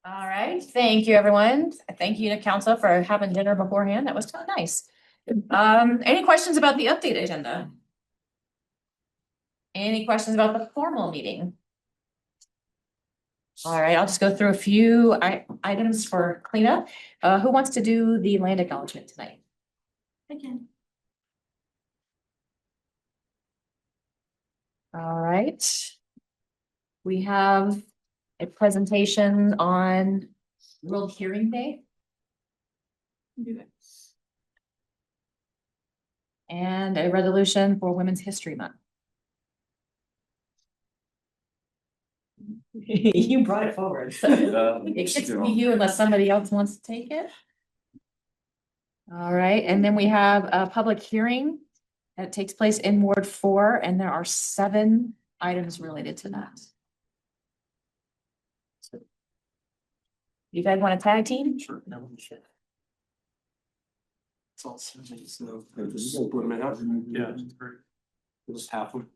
All right, thank you, everyone. Thank you to council for having dinner beforehand. That was kind of nice. Any questions about the update agenda? Any questions about the formal meeting? All right, I'll just go through a few items for cleanup. Who wants to do the land acknowledgement tonight? I can. All right. We have a presentation on World Hearing Day. And a resolution for Women's History Month. You brought it forward, so it gets to be you unless somebody else wants to take it. All right, and then we have a public hearing that takes place in Ward 4, and there are 7 items related to that. You guys want to tag team? Sure. No, we should. It's all so just split them out. Yeah, just half them.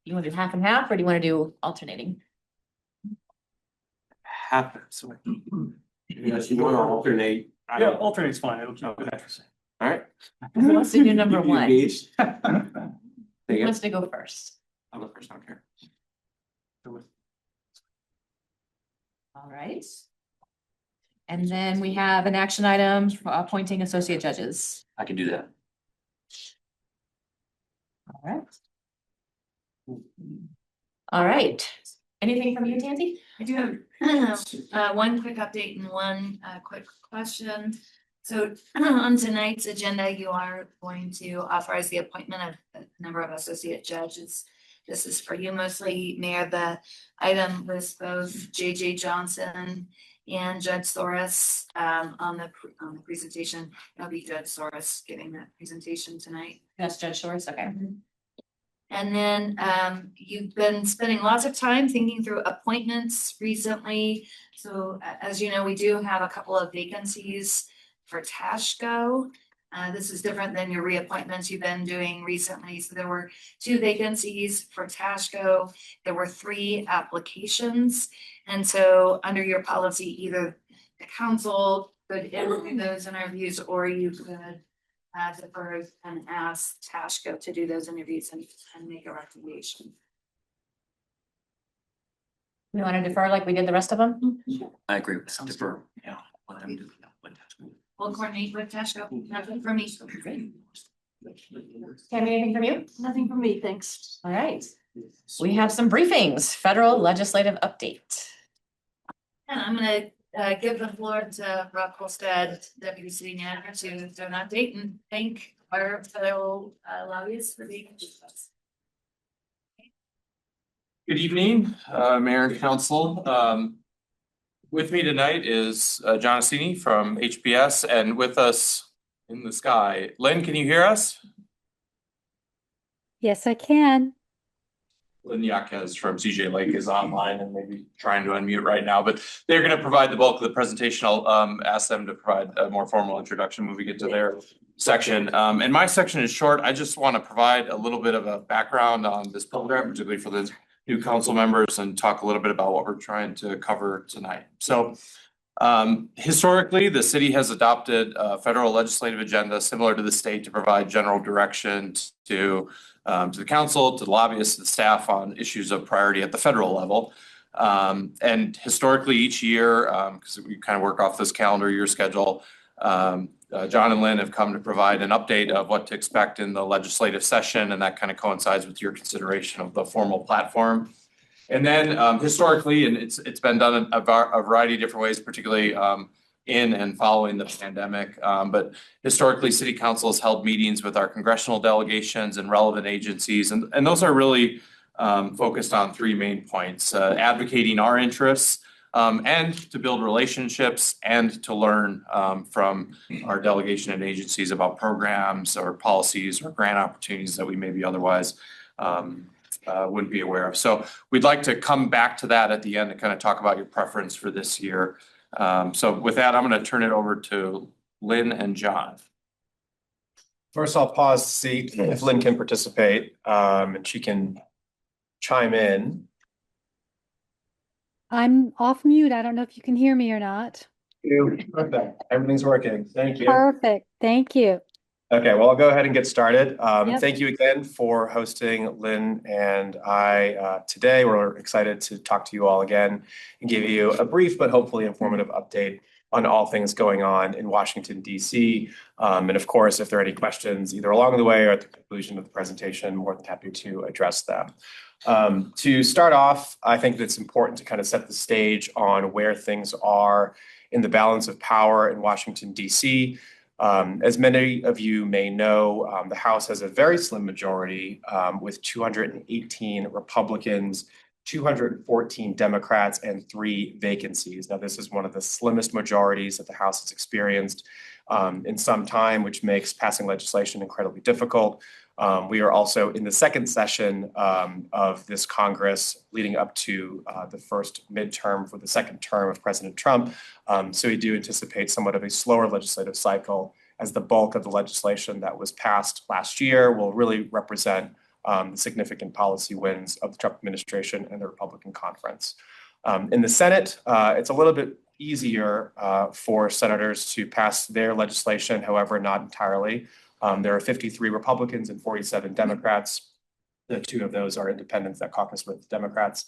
You want to do half and half, or do you want to do alternating? Half. So yes, you want to alternate. Yeah, alternate's fine. It'll keep it interesting. All right. Who wants to do number 1? Who Take wants it. to go first? I'll go first. I don't care. All right. And then we have an action item for appointing associate judges. I can do that. All right. All right. Anything from you, Tansy? I do have one quick update and one quick question. So on tonight's agenda, you are going to authorize the appointment of a number of associate judges. This is for you mostly, Mayor. The item lists both JJ Johnson and Judge Soros on the presentation. It'll be Judge Soros giving that presentation tonight. Yes, Judge Shores, okay. And then you've been spending lots of time thinking through appointments recently. So as you know, we do have a couple of vacancies for Tashco. This is different than your reappointments you've been doing recently. So there were 2 vacancies for Tashco. There were 3 applications. And so under your policy, either the council could interview those interviews, or you could defer and ask Tashco to do those interviews and make a recommendation. We want to defer like we did the rest of them? I agree with defer. Yeah. We'll coordinate with Tashco. Nothing from me. Tammy, anything from you? Nothing from me, thanks. All right. We have some briefings, federal legislative update. And I'm gonna give the floor to Rob Colstead, Deputy City Manager, to do an update and thank our federal lobbyists for being with us. Good evening, Mayor and Council. With me tonight is John Assini from HPS, and with us in the sky, Lynn, can you hear us? Yes, I can. Lynn Yaquez from CJ Lake is online and maybe trying to unmute right now, but they're going to provide the bulk of the presentation. I'll ask them to provide a more formal introduction when we get to their section. And my section is short. I just want to provide a little bit of a background on this program, particularly for the new council members, and talk a little bit about what we're trying to cover tonight. So historically, the city has adopted a federal legislative agenda similar to the state to provide general direction to the council, to the lobbyists, to the staff on issues of priority at the federal level. And historically, each year, because we kind of work off this calendar year schedule, John and Lynn have come to provide an update of what to expect in the legislative session, and that kind of coincides with your consideration of the formal platform. And then historically, and it's been done in a variety of different ways, particularly in and following the pandemic. But historically, City Council has held meetings with our congressional delegations and relevant agencies, and those are really focused on 3 main points: advocating our interests, and to build relationships, and to learn from our delegation and agencies about programs or policies or grant opportunities that we maybe otherwise wouldn't be aware of. So we'd like to come back to that at the end and kind of talk about your preference for this year. So with that, I'm going to turn it over to Lynn and John. First, I'll pause to see if Lynn can participate, and she can chime in. I'm off mute. I don't know if you can hear me or not. Perfect. Everything's working. Thank you. Perfect. Thank you. Okay, well, I'll go ahead and get started. Yep. Thank you again for hosting Lynn and I today. We're excited to talk to you all again and give you a brief but hopefully informative update on all things going on in Washington, D.C. And of course, if there are any questions either along the way or at the conclusion of the presentation, more than happy to address them. To start off, I think that it's important to kind of set the stage on where things are in the balance of power in Washington, D.C. As many of you may know, the House has a very slim majority with 218 Republicans, 214 Democrats, and 3 vacancies. Now, this is one of the slimmest majorities that the House has experienced in some time, which makes passing legislation incredibly difficult. We are also in the second session of this Congress leading up to the first midterm for the second term of President Trump. So we do anticipate somewhat of a slower legislative cycle as the bulk of the legislation that was passed last year will really represent the significant policy wins of the Trump administration and the Republican conference. In the Senate, it's a little bit easier for senators to pass their legislation, however, not entirely. There are 53 Republicans and 47 Democrats. The 2 of those are independents that caucus with Democrats.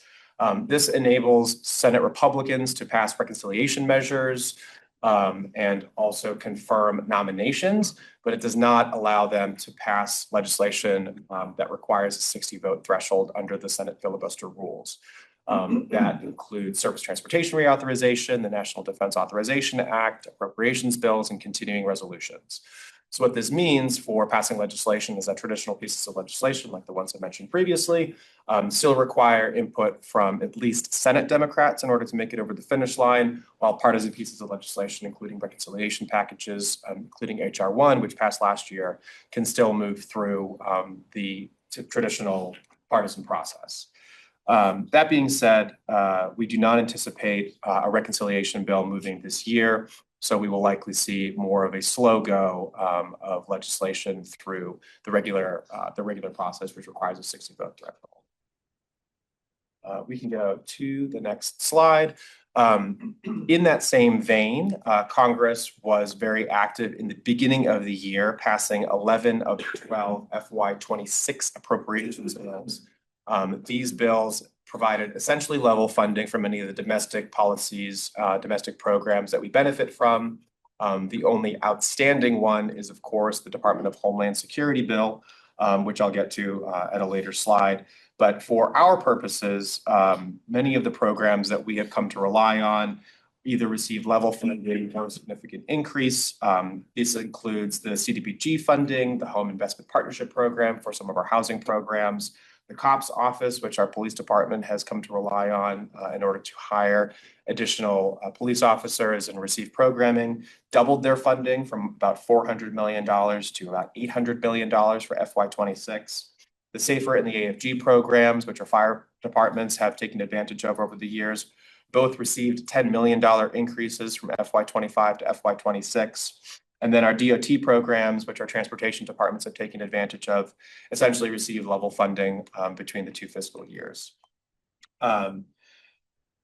This enables Senate Republicans to pass reconciliation measures and also confirm nominations, but it does not allow them to pass legislation that requires a 60-vote threshold under the Senate filibuster rules. That includes surface transportation reauthorization, the National Defense Authorization Act, appropriations bills, and continuing resolutions. So what this means for passing legislation is that traditional pieces of legislation, like the ones I mentioned previously, still require input from at least Senate Democrats in order to make it over the finish line, while partisan pieces of legislation, including reconciliation packages, including H.R. 1, which passed last year, can still move through the traditional partisan process. That being said, we do not anticipate a reconciliation bill moving this year. So we will likely see more of a slow go of legislation through the regular process, which requires a 60-vote threshold. We can go to the next slide. In that same vein, Congress was very active in the beginning of the year, passing 11 of 12 FY26 appropriations bills. These bills provided essentially level funding for many of the domestic policies, domestic programs that we benefit from. The only outstanding one is, of course, the Department of Homeland Security bill, which I'll get to at a later slide. But for our purposes, many of the programs that we have come to rely on either receive level funding or a significant increase. This includes the CDBG funding, the Home Investment Partnership Program for some of our housing programs, the COPS office, which our police department has come to rely on in order to hire additional police officers and receive programming, doubled their funding from about $400 million to about $800 billion for FY26. The SAFER and the AFG programs, which our fire departments have taken advantage of over the years, both received $10 million increases from FY25 to FY26. And then our DOT programs, which our transportation departments have taken advantage of, essentially receive level funding between the 2 fiscal years.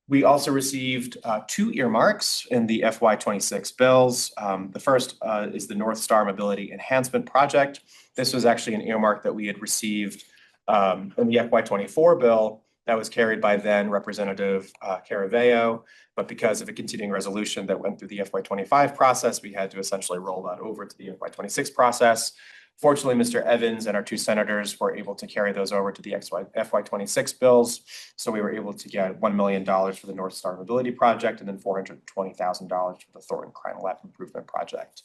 We also received 2 earmarks in the FY26 bills. The first is the North Star Mobility Enhancement Project. This was actually an earmark that we had received in the FY24 bill that was carried by then Representative Caraveo. But because of a continuing resolution that went through the FY25 process, we had to essentially roll that over to the FY26 process. Fortunately, Mr. Evans and our 2 senators were able to carry those over to the FY26 bills. So we were able to get $1 million for the North Star Mobility Project and then $420,000 for the Thornton Crime Lab Improvement Project.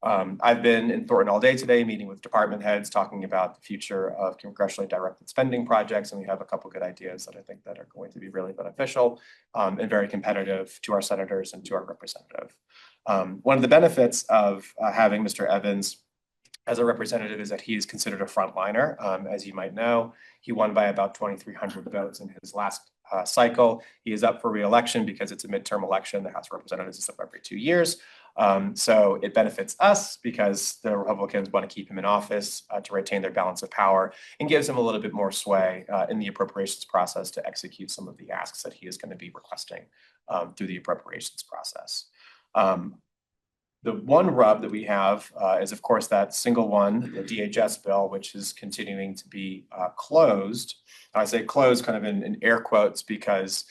I've been in Thornton all day today, meeting with department heads, talking about the future of congressionally directed spending projects, and we have a couple good ideas that I think that are going to be really beneficial and very competitive to our senators and to our representative. One of the benefits of having Mr. Evans as a representative is that he is considered a frontliner. As you might know, he won by about 2,300 votes in his last cycle. He is up for re-election because it's a midterm election. The House of Representatives is up every 2 years. So it benefits us because the Republicans want to keep him in office to retain their balance of power, and gives him a little bit more sway in the appropriations process to execute some of the asks that he is going to be requesting through the appropriations process. The one rub that we have is, of course, that single one, the DHS bill, which is continuing to be closed. I say closed kind of in air quotes because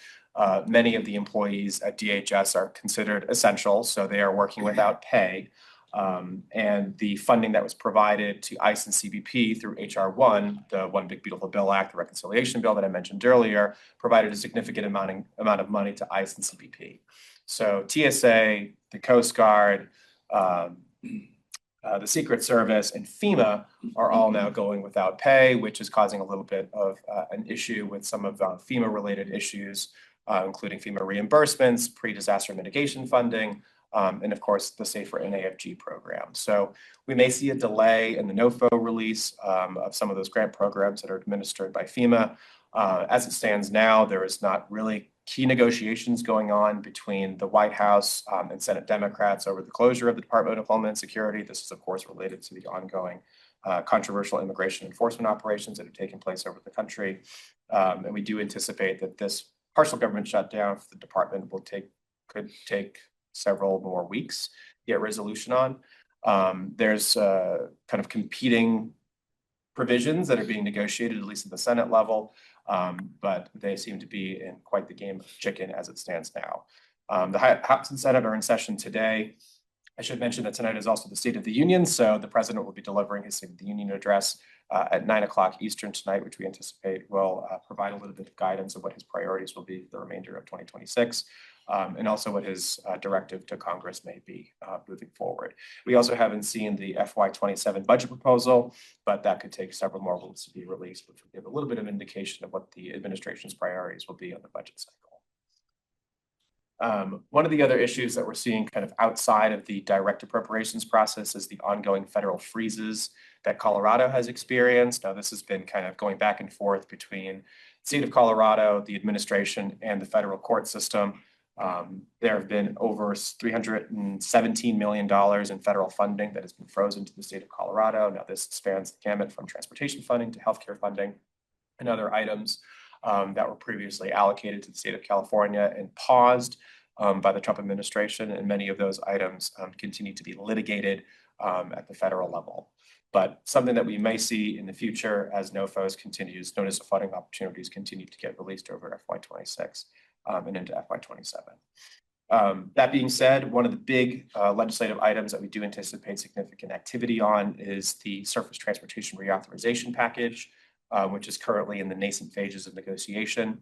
many of the employees at DHS are considered essential, so they are working without pay. And the funding that was provided to ICE and CBP through HR 1, the One Big Beautiful Bill Act, the reconciliation bill that I mentioned earlier, provided a significant amount of money to ICE and CBP. So TSA, the Coast Guard, the Secret Service, and FEMA are all now going without pay, which is causing a little bit of an issue with some of FEMA-related issues, including FEMA reimbursements, pre-disaster mitigation funding, and of course, the Safer NAFG program. So we may see a delay in the NOFO release of some of those grant programs that are administered by FEMA. As it stands now, there is not really key negotiations going on between the White House and Senate Democrats over the closure of the Department of Homeland Security. This is, of course, related to the ongoing controversial immigration enforcement operations that have taken place over the country. And we do anticipate that this partial government shutdown for the department could take several more weeks to get resolution on. There's kind of competing provisions that are being negotiated, at least at the Senate level, but they seem to be in quite the game of chicken as it stands now. The House and Senate are in session today. I should mention that tonight is also the State of the Union, so the president will be delivering his State of the Union address at 9 o'clock Eastern tonight, which we anticipate will provide a little bit of guidance of what his priorities will be for the remainder of 2026. And also what his directive to Congress may be moving forward. We also haven't seen the FY27 budget proposal, but that could take several more weeks to be released, which would give a little bit of indication of what the administration's priorities will be on the budget cycle. One of the other issues that we're seeing kind of outside of the direct appropriations process is the ongoing federal freezes that Colorado has experienced. Now, this has been kind of going back and forth between the state of Colorado, the administration, and the federal court system. There have been over $317 million in federal funding that has been frozen to the state of Colorado. Now, this spans the gamut from transportation funding to healthcare funding and other items that were previously allocated to the state of California and paused by the Trump administration. And many of those items continue to be litigated at the federal level. But something that we may see in the future as NOFOs continues, notice of funding opportunities continue to get released over FY26 and into FY27. That being said, one of the big legislative items that we do anticipate significant activity on is the Surface Transportation Reauthorization Package, which is currently in the nascent phases of negotiation.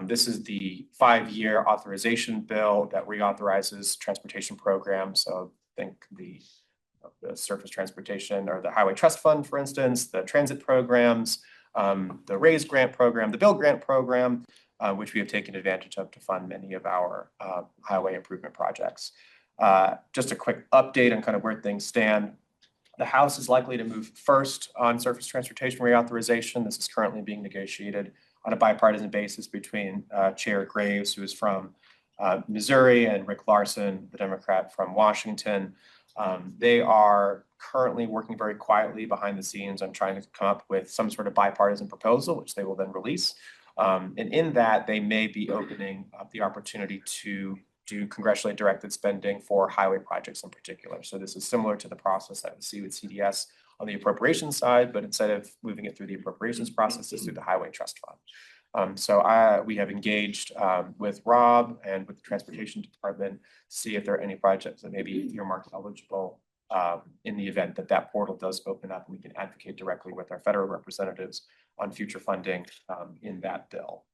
This is the 5-year authorization bill that reauthorizes transportation programs. So think the surface transportation or the Highway Trust Fund, for instance, the transit programs, the RAISE grant program, the Build Grant program, which we have taken advantage of to fund many of our highway improvement projects. Just a quick update on kind of where things stand. The House is likely to move first on surface transportation reauthorization. This is currently being negotiated on a bipartisan basis between Chair Graves, who is from Missouri, and Rick Larson, the Democrat from Washington. They are currently working very quietly behind the scenes on trying to come up with some sort of bipartisan proposal, which they will then release. And in that, they may be opening up the opportunity to do congressionally directed spending for highway projects in particular. So this is similar to the process that we see with CDS on the appropriations side, but instead of moving it through the appropriations process, it's through the Highway Trust Fund. We have engaged with Rob and with the Transportation Department to see if there are any projects that may be earmarked eligible in the event that that portal does open up, and we can advocate directly with our federal representatives on future funding in that bill.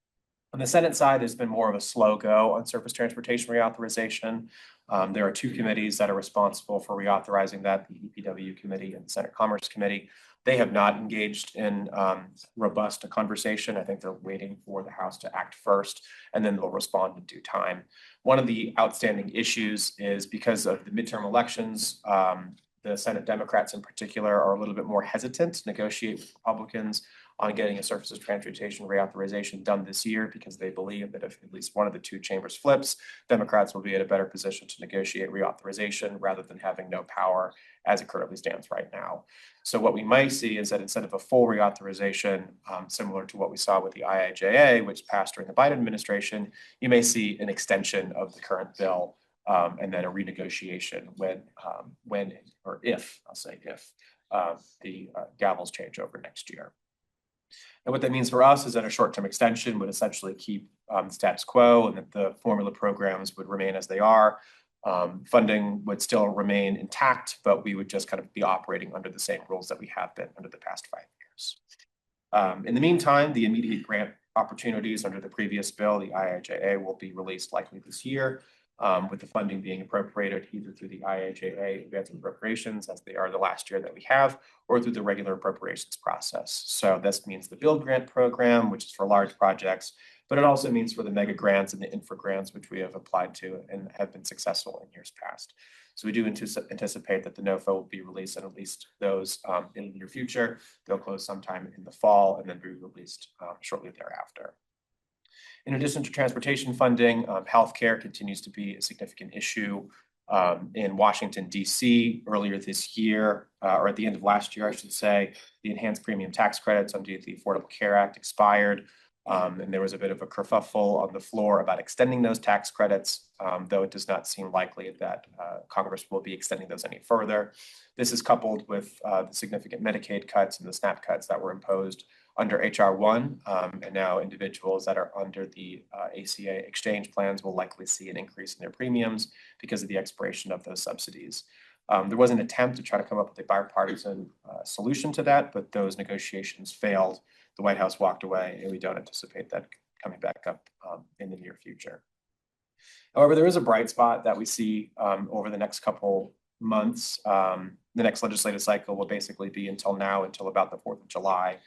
On the Senate side, there's been more of a slow go on surface transportation reauthorization. There are 2 committees that are responsible for reauthorizing that, the EPW committee and the Senate Commerce Committee. They have not engaged in robust conversation. I think they're waiting for the House to act first, and then they'll respond in due time. One of the outstanding issues is because of the midterm elections, the Senate Democrats in particular are a little bit more hesitant to negotiate with Republicans on getting a surface transportation reauthorization done this year because they believe that if at least one of the two chambers flips, Democrats will be in a better position to negotiate reauthorization rather than having no power as it currently stands right now. So what we might see is that instead of a full reauthorization, similar to what we saw with the IIJA, which passed during the Biden administration, you may see an extension of the current bill and then a renegotiation when or if, I'll say if, the gavels change over next year. And what that means for us is that a short-term extension would essentially keep status quo and that the formula programs would remain as they are. Funding would still remain intact, but we would just kind of be operating under the same rules that we have been under the past 5 years. In the meantime, the immediate grant opportunities under the previous bill, the IIJA, will be released likely this year, with the funding being appropriated either through the IIJA advanced appropriations, as they are the last year that we have, or through the regular appropriations process. So this means the build grant program, which is for large projects, but it also means for the mega grants and the infra grants, which we have applied to and have been successful in years past. So we do anticipate that the NOFA will be released, and at least those in the near future. They'll close sometime in the fall and then be released shortly thereafter. In addition to transportation funding, healthcare continues to be a significant issue in Washington, D.C. Earlier this year, or at the end of last year, I should say, the enhanced premium tax credits under the Affordable Care Act expired. And there was a bit of a kerfuffle on the floor about extending those tax credits, though it does not seem likely that Congress will be extending those any further. This is coupled with the significant Medicaid cuts and the SNAP cuts that were imposed under HR 1, and now individuals that are under the ACA exchange plans will likely see an increase in their premiums because of the expiration of those subsidies. There was an attempt to try to come up with a bipartisan solution to that, but those negotiations failed. The White House walked away, and we don't anticipate that coming back up in the near future. However, there is a bright spot that we see over the next couple months. The next legislative cycle will basically be until about the 4th of July.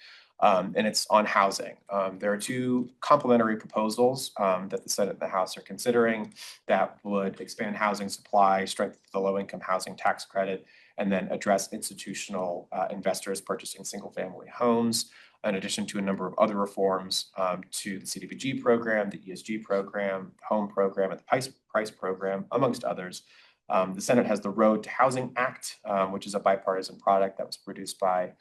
And it's on housing. There are 2 complementary proposals that the Senate and the House are considering that would expand housing supply, strengthen the low-income housing tax credit, and then address institutional investors purchasing single-family homes, in addition to a number of other reforms to the CDBG program, the ESG program, home program, and the price program, amongst others. The Senate has the Road to Housing Act, which is a bipartisan product that was produced by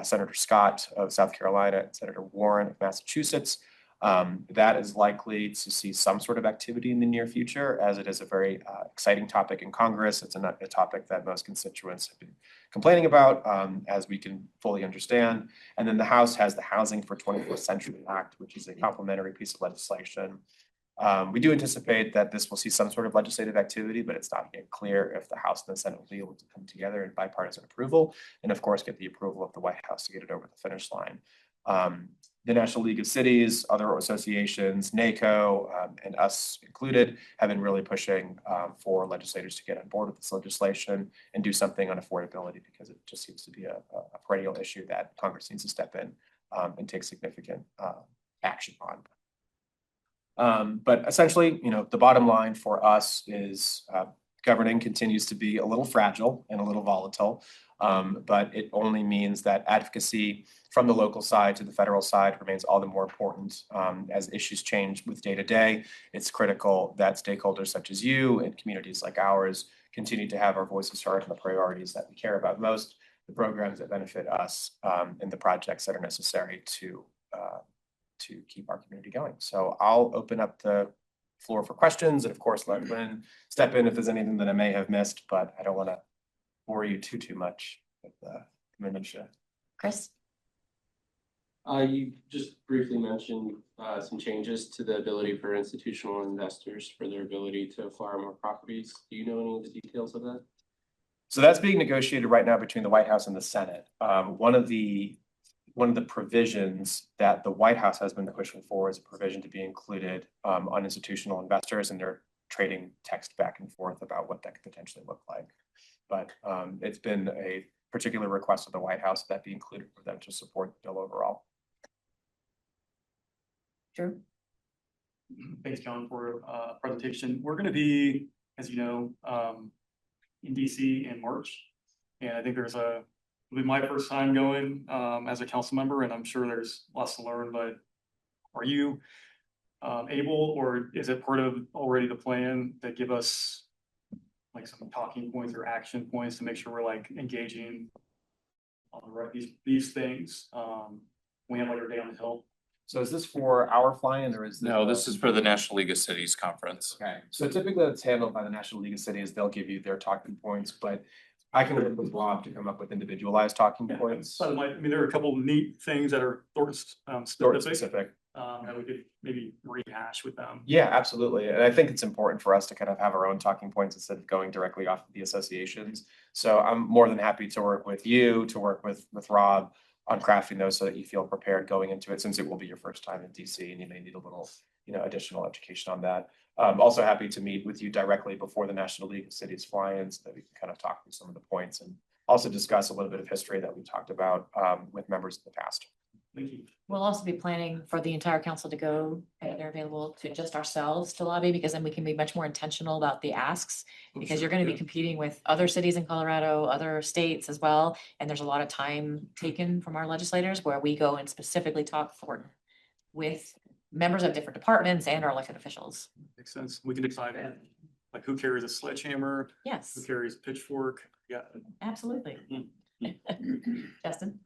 Senator Scott of South Carolina and Senator Warren of Massachusetts. That is likely to see some sort of activity in the near future, as it is a very exciting topic in Congress. It's a topic that most constituents have been complaining about, as we can fully understand. And then the House has the Housing for 21st Century Act, which is a complementary piece of legislation. We do anticipate that this will see some sort of legislative activity, but it's not yet clear if the House and the Senate will be able to come together in bipartisan approval, and of course, get the approval of the White House to get it over the finish line. The National League of Cities, other associations, NACO, and us included, have been really pushing for legislators to get on board with this legislation and do something on affordability, because it just seems to be a perennial issue that Congress needs to step in and take significant action on. But essentially, the bottom line for us is governing continues to be a little fragile and a little volatile, but it only means that advocacy from the local side to the federal side remains all the more important as issues change with day to day. It's critical that stakeholders such as you and communities like ours continue to have our voices heard on the priorities that we care about most, the programs that benefit us, and the projects that are necessary to keep our community going. So I'll open up the floor for questions, and of course, let Lynn step in if there's anything that I may have missed, but I don't want to bore you too much with the minutia. Chris? You just briefly mentioned some changes to the ability for institutional investors for their ability to acquire more properties. Do you know any of the details of that? So that's being negotiated right now between the White House and the Senate. One of the provisions that the White House has been pushing for is a provision to be included on institutional investors, and they're trading text back and forth about what that could potentially look like. But it's been a particular request of the White House that be included for them to support the bill overall. Sure. Thanks, John, for presentation. We're going to be, as you know, in DC in March, and I think there's a It'll be my first time going as a council member, and I'm sure there's lots to learn, but are you able, or is it part of already the plan that give us like some talking points or action points to make sure we're like engaging on the right, these things? We have like our day on the hill. So is this for our fly-in or is this? No, this is for the National League of Cities Conference. Okay, so typically that's handled by the National League of Cities. They'll give you their talking points, but I can work with Rob to come up with individualized talking points. So I mean, there are a couple of neat things that are Thornton Thornton specific specific. that we could maybe rehash with them. Yeah, absolutely. And I think it's important for us to kind of have our own talking points instead of going directly off of the associations. So I'm more than happy to work with you, to work with Rob on crafting those so that you feel prepared going into it, since it will be your first time in DC and you may need a little, additional education on that. I'm also happy to meet with you directly before the National League of Cities fly-in so that we can kind of talk through some of the points and also discuss a little bit of history that we talked about with members in the past. Thank you. We'll also be planning for the entire council to go, and they're available to just ourselves to lobby, because then we can be much more intentional about the asks. Because you're going to be competing with other cities in Colorado, other states as well. And there's a lot of time taken from our legislators where we go and specifically talk Thornton with members of different departments and our elected officials. Makes sense. We can decide like who carries a sledgehammer, who Yes, carries a pitchfork. Yeah. absolutely. Justin?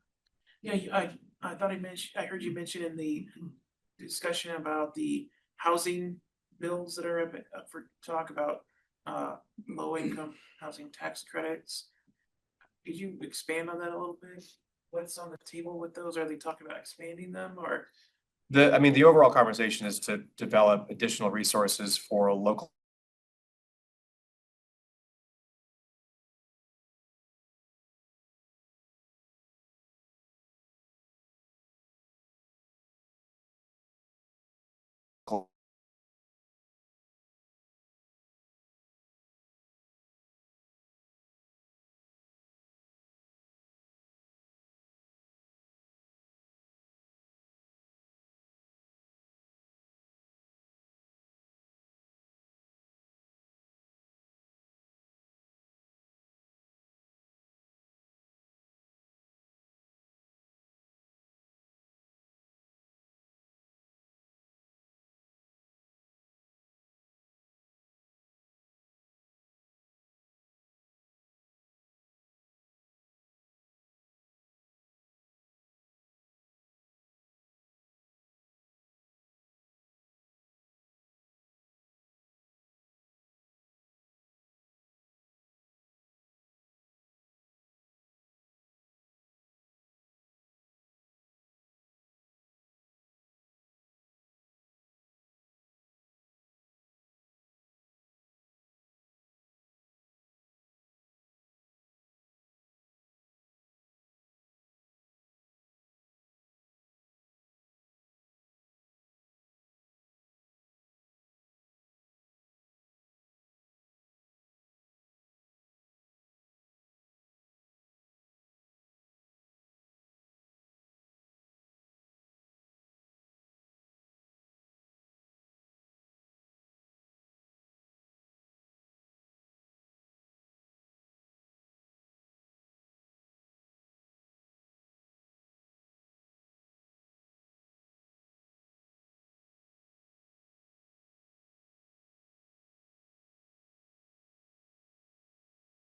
Yeah, I thought I heard you mention in the discussion about the housing bills that are up for talk about low income housing tax credits. Could you expand on that a little bit? What's on the table with those? Are they talking about expanding them or? The overall conversation is to develop additional resources for local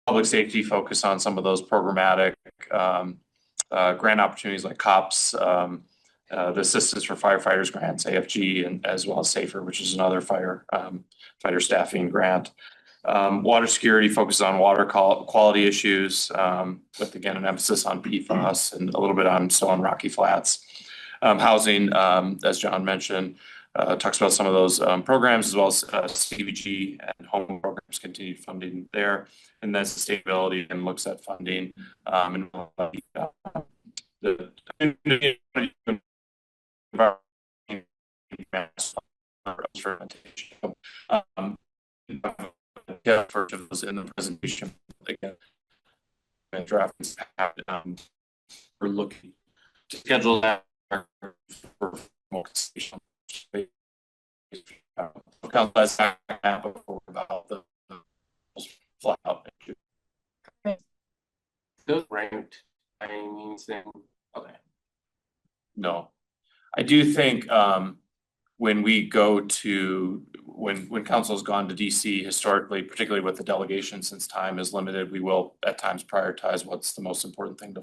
Public safety focus on some of those programmatic grant opportunities like COPS, the Assistance for Firefighters grants, AFG, and as well as SAFER, which is another fighter staffing grant. Water security focuses on water quality issues, with again an emphasis on PFAS and a little bit on Rocky Flats. Housing, as John mentioned, talks about some of those programs as well as CVG and home programs, continued funding there. And then sustainability and looks at funding and the fermentation. Yeah, for those in the presentation again. And draft we're looking to schedule that for more conversation. About the flat out. Those ranked by any do think, when we go to, when council's gone to DC historically, particularly with the delegation, since time is limited, we will at times prioritize what's the most important thing to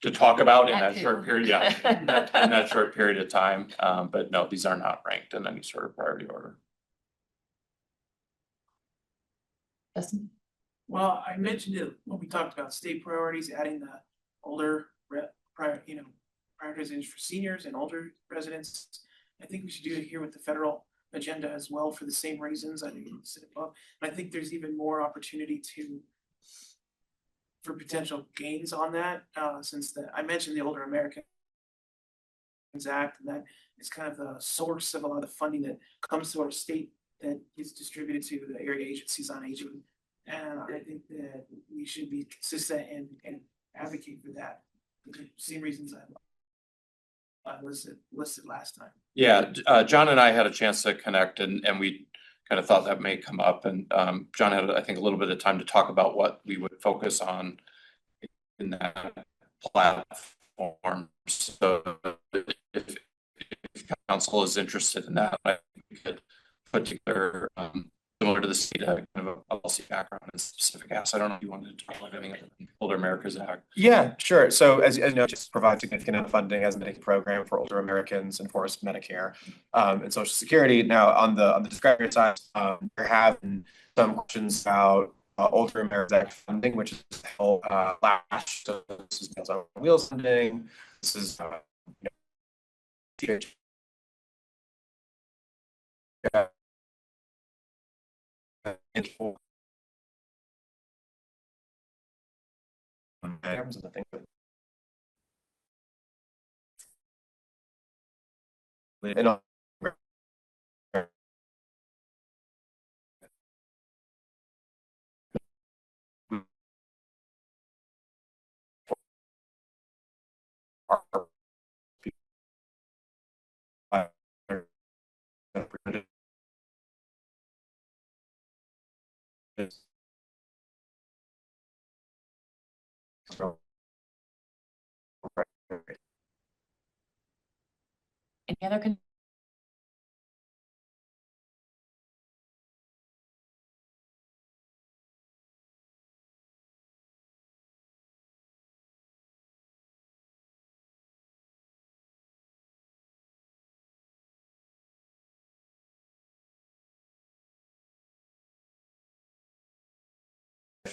to talk about in that short period, in that short period of time. But no, these are not ranked in any sort of priority order. Justin? Well, I mentioned it when we talked about state priorities, adding the older prioritization for seniors and older residents. I think we should do it here with the federal agenda as well for the same reasons. I think it's above. And I think there's even more opportunity for potential gains on that, since I mentioned the Older Americans Act, and that is kind of the source of a lot of funding that comes to our state that gets distributed to the area agencies on aging. And I think that we should be consistent and advocate for that, for the same reasons I listed last time. Yeah, John and I had a chance to connect and we kind of thought that may come up, and John had, I think, a little bit of time to talk about what we would focus on in that platform. So if council is interested in that, I think we could put together, similar to the state, kind of a policy background and specific asks. I don't know if you wanted to talk about anything in the Older Americans Act. Yeah, sure. So as you know, just provide significant amount of funding as a Medicaid program for older Americans and for Medicare and Social Security. Now, on the discretionary side, there have been some questions about Older Americans Act funding, which is held last. So this is Meals on Wheels funding. This is terms of the thing. And Any other?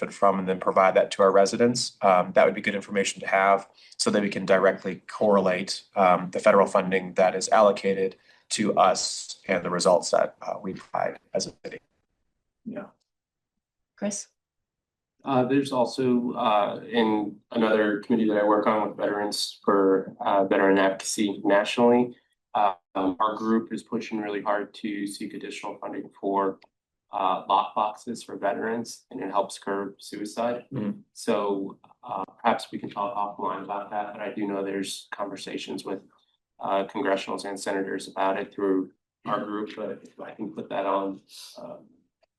from, and then provide that to our residents. That would be good information to have so that we can directly correlate the federal funding that is allocated to us and the results that we provide as a city. Yeah. Chris? There's also in another committee that I work on with veterans for veteran advocacy nationally. Our group is pushing really hard to seek additional funding for lock boxes for veterans, and it helps curb suicide. Mm-hmm. So perhaps we can talk offline about that, but I do know there's conversations with congressionals and senators about it through our group. But if I can put that on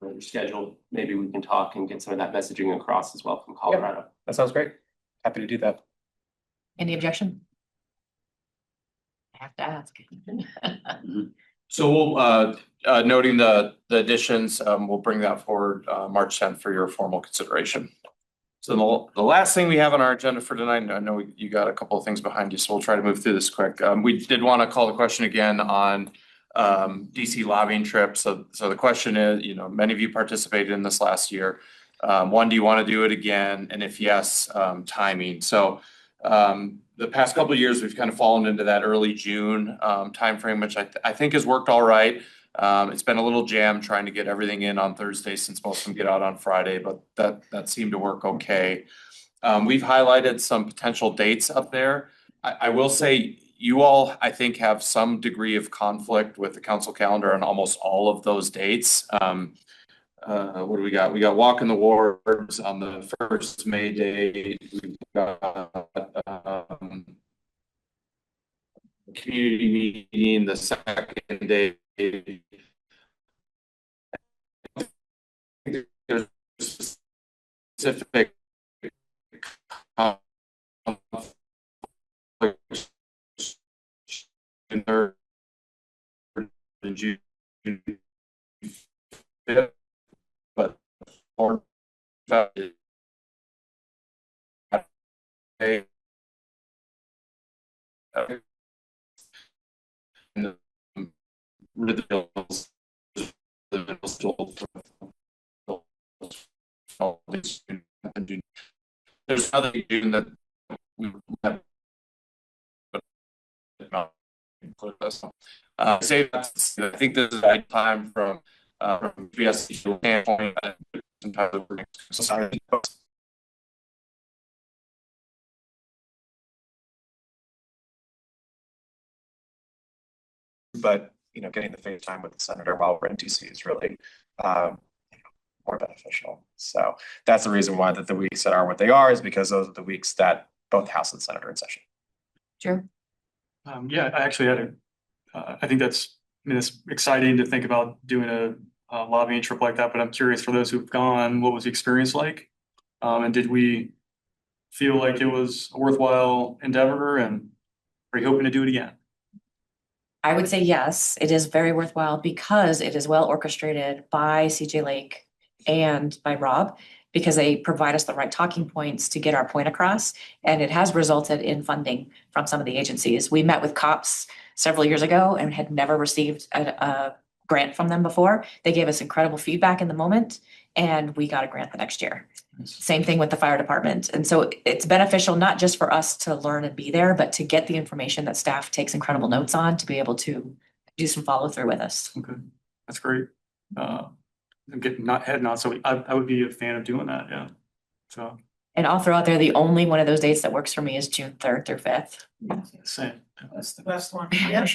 your schedule, maybe we can talk and get some of that messaging across as well from Colorado. Yeah, that sounds great. Happy to do that. Any objection? I have to ask. So we'll, noting the additions, we'll bring that forward March 10th for your formal consideration. So the last thing we have on our agenda for tonight, I know you got a couple of things behind you, so we'll try to move through this quick. We did want to call the question again on DC lobbying trips. So the question is, you know, many of you participated in this last year. One, do you want to do it again? And if yes, timing. So the past couple of years, we've kind of fallen into that early June timeframe, which I think has worked all right. It's been a little jam trying to get everything in on Thursday since most of them get out on Friday, but that seemed to work okay. We've highlighted some potential dates up there. I will say you all, I think, have some degree of conflict with the council calendar on almost all of those dates. What do we got? We got Walk in the Wards on the first May date. We've got community meeting the second day. There's specific or a and rid the bills, the bills told. There's nothing doing that we have. Not include this. Say that I think this is a time from BSC standpoint. Sorry. But, getting the FaceTime with the senator while we're in DC is really, more beneficial. So that's the reason why the weeks that are what they are, is because those are the weeks that both House and Senate are in session. Sure. Yeah, I actually had I think it's exciting to think about doing a lobbying trip like that, but I'm curious for those who've gone, what was the experience like? And did we feel like it was a worthwhile endeavor, and are you hoping to do it again? I would say yes, it is very worthwhile because it is well orchestrated by CJ Lake and by Rob, because they provide us the right talking points to get our point across. And it has resulted in funding from some of the agencies. We met with COPS several years ago and had never received a grant from them before. They gave us incredible feedback in the moment, and we got a grant the next year. Same thing with the fire department. And so it's beneficial not just for us to learn and be there, but to get the information that staff takes incredible notes on to be able to do some follow through with us. Okay, that's great. I'm getting head nods, so I would be a fan of doing that, yeah. So. And I'll throw out there, the only one of those dates that works for me is June 3rd through 5th. Same. That's the best one. I was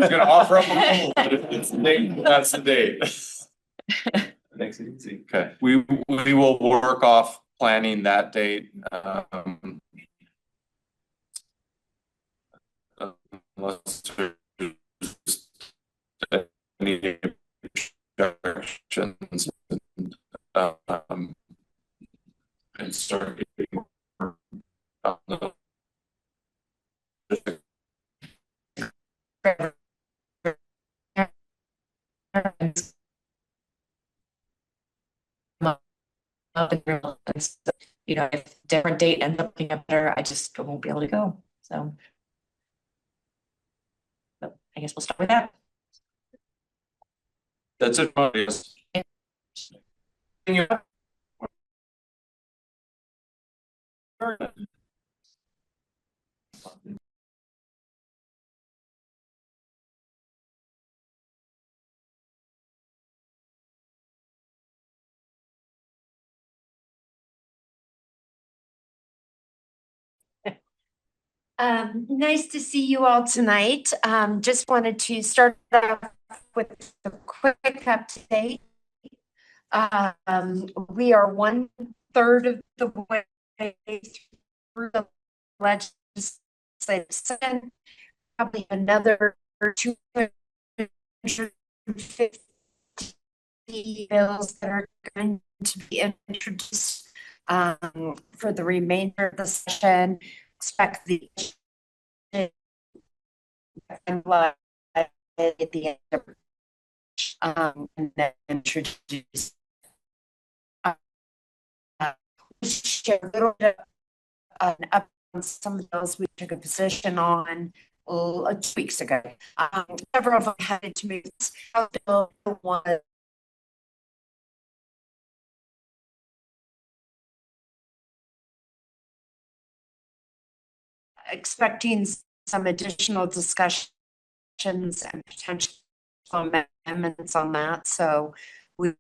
gonna offer up a poll, but if it's the date, that's the date. Makes it easy. Okay, we will work off planning that date. Unless there's any objections, and start getting If different date ends up being better, I just won't be able to go. So. But I guess we'll start with that. That's it. Nice to see you all tonight. Just wanted to start off with a quick update. We are 1/3 of the way through the legislative session, probably another 250 bills that are going to be introduced for the remainder of the session. Expect the at the end of and then introduce share a little bit up on some of those we took a position on 2 weeks ago. Several of them had to move. Bill one expecting some additional discussions and potential amendments on that. So we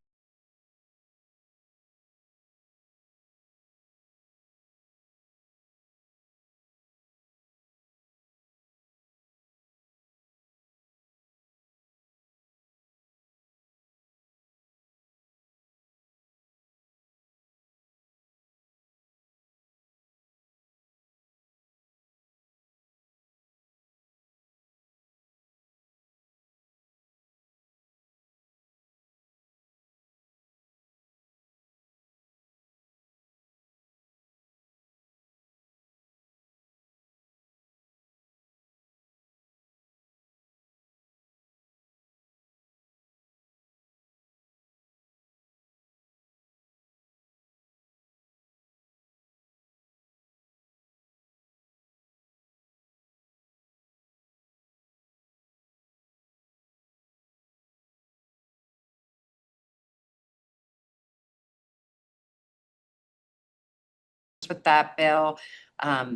with that bill.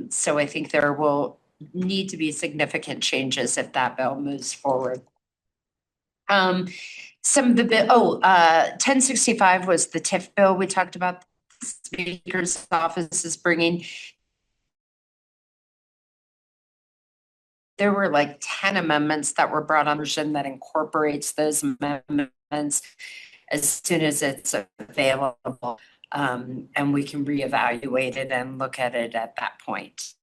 So I think there will need to be significant changes if that bill moves forward. Some of the bill, 1065 was the TIF bill we talked about. The Speaker's office is bringing. There were like 10 amendments that were brought on version that incorporates those amendments as soon as it's available. And we can reevaluate it and look at it at that point.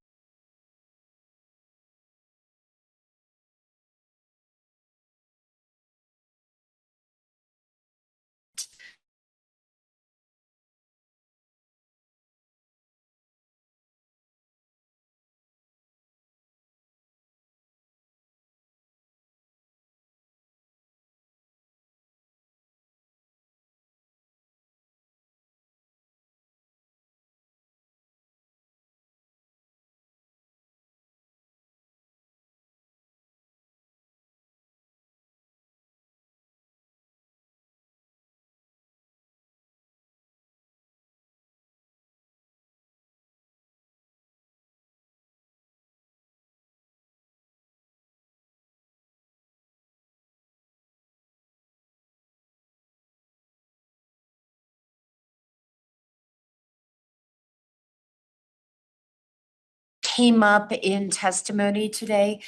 Came up in testimony today.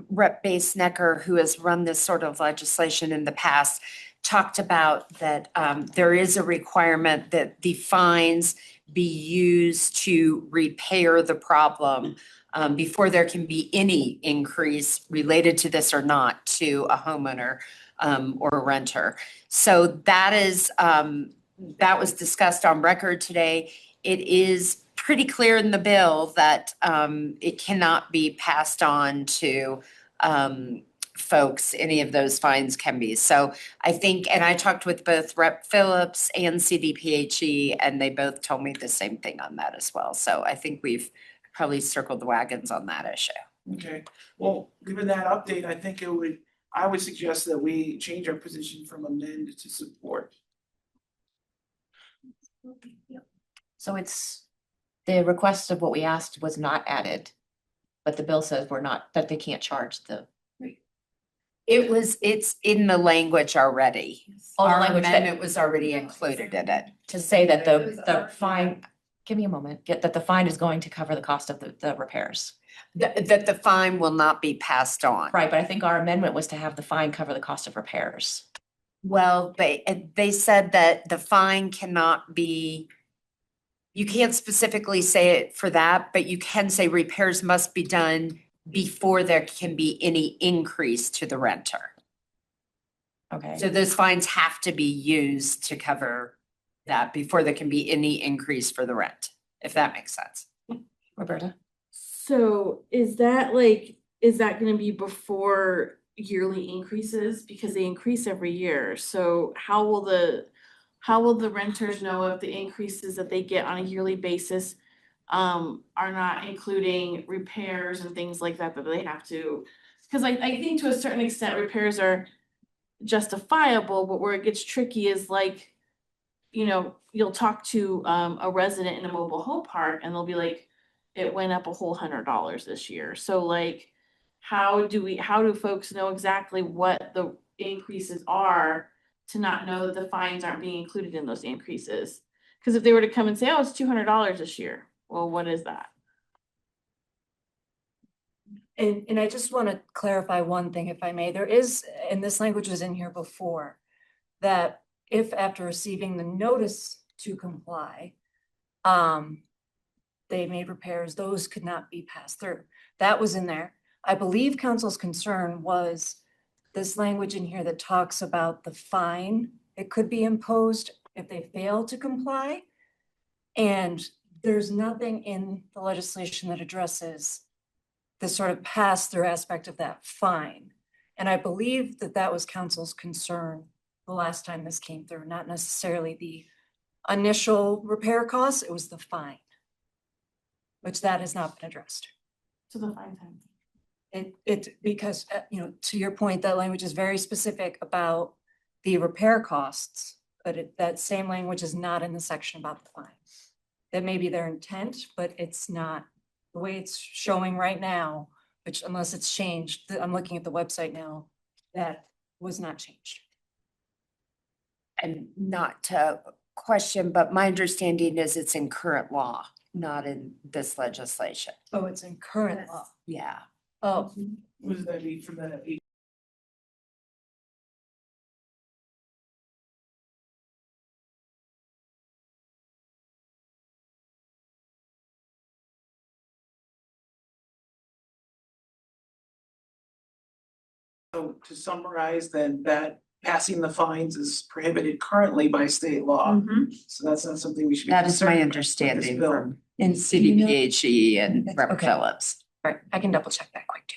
Rep. Bass-Necker, who has run this sort of legislation in the past, talked about that there is a requirement that the fines be used to repair the problem before there can be any increase related to this or not to a homeowner or a renter. So that is that was discussed on record today. It is pretty clear in the bill that it cannot be passed on to folks. Any of those fines can be. So I think, and I talked with both Rep. Phillips and CDPHE, and they both told me the same thing on that as well. So I think we've probably circled the wagons on that issue. Okay, well, given that update, I would suggest that we change our position from amend to support. So it's, the request of what we asked was not added, but the bill says we're not, that they can't charge the. It's in the language already. Oh, the Our language that- amendment was already included in it. To say that the fine, give me a moment, get that the fine is going to cover the cost of the repairs. That the fine will not be passed on. Right, but I think our amendment was to have the fine cover the cost of repairs. Well, they said that the fine cannot be, you can't specifically say it for that, but you can say repairs must be done before there can be any increase to the renter. Okay. So those fines have to be used to cover that before there can be any increase for the rent, if that makes sense. Roberta? So is that gonna be before yearly increases? Because they increase every year. So how will the renters know if the increases that they get on a yearly basis are not including repairs and things like that they have to? Because I think to a certain extent repairs are justifiable, but where it gets tricky is like, you know, you'll talk to a resident in a mobile home park and they'll be like, it went up a whole $100 this year. So like, how do folks know exactly what the increases are to not know that the fines aren't being included in those increases? Because if they were to come and say, oh, it's $200 this year, well, what is that? And I just want to clarify one thing, if I may. There is, and this language was in here before, that if after receiving the notice to comply, they made repairs, those could not be passed through. That was in there. I believe council's concern was this language in here that talks about the fine. It could be imposed if they fail to comply. And there's nothing in the legislation that addresses the sort of pass-through aspect of that fine. And I believe that that was council's concern the last time this came through, not necessarily the initial repair costs, it was the fine, which that has not been addressed. So the fine time. Because, you know, to your point, that language is very specific about the repair costs, but that same language is not in the section about the fine. that may be their intent, but it's not the way it's showing right now, which unless it's changed, I'm looking at the website now, that was not changed. And not to question, but my understanding is it's in current law, not in this legislation. Oh, it's in current law. Yeah. Oh, What does that mean from that? So to summarize, then that passing the fines is prohibited currently by state law. So that's not something we should be. That is my concerned with this understanding bill. from in CDPHE and Rep. Okay. Phillips. all right, I can double check that quick too.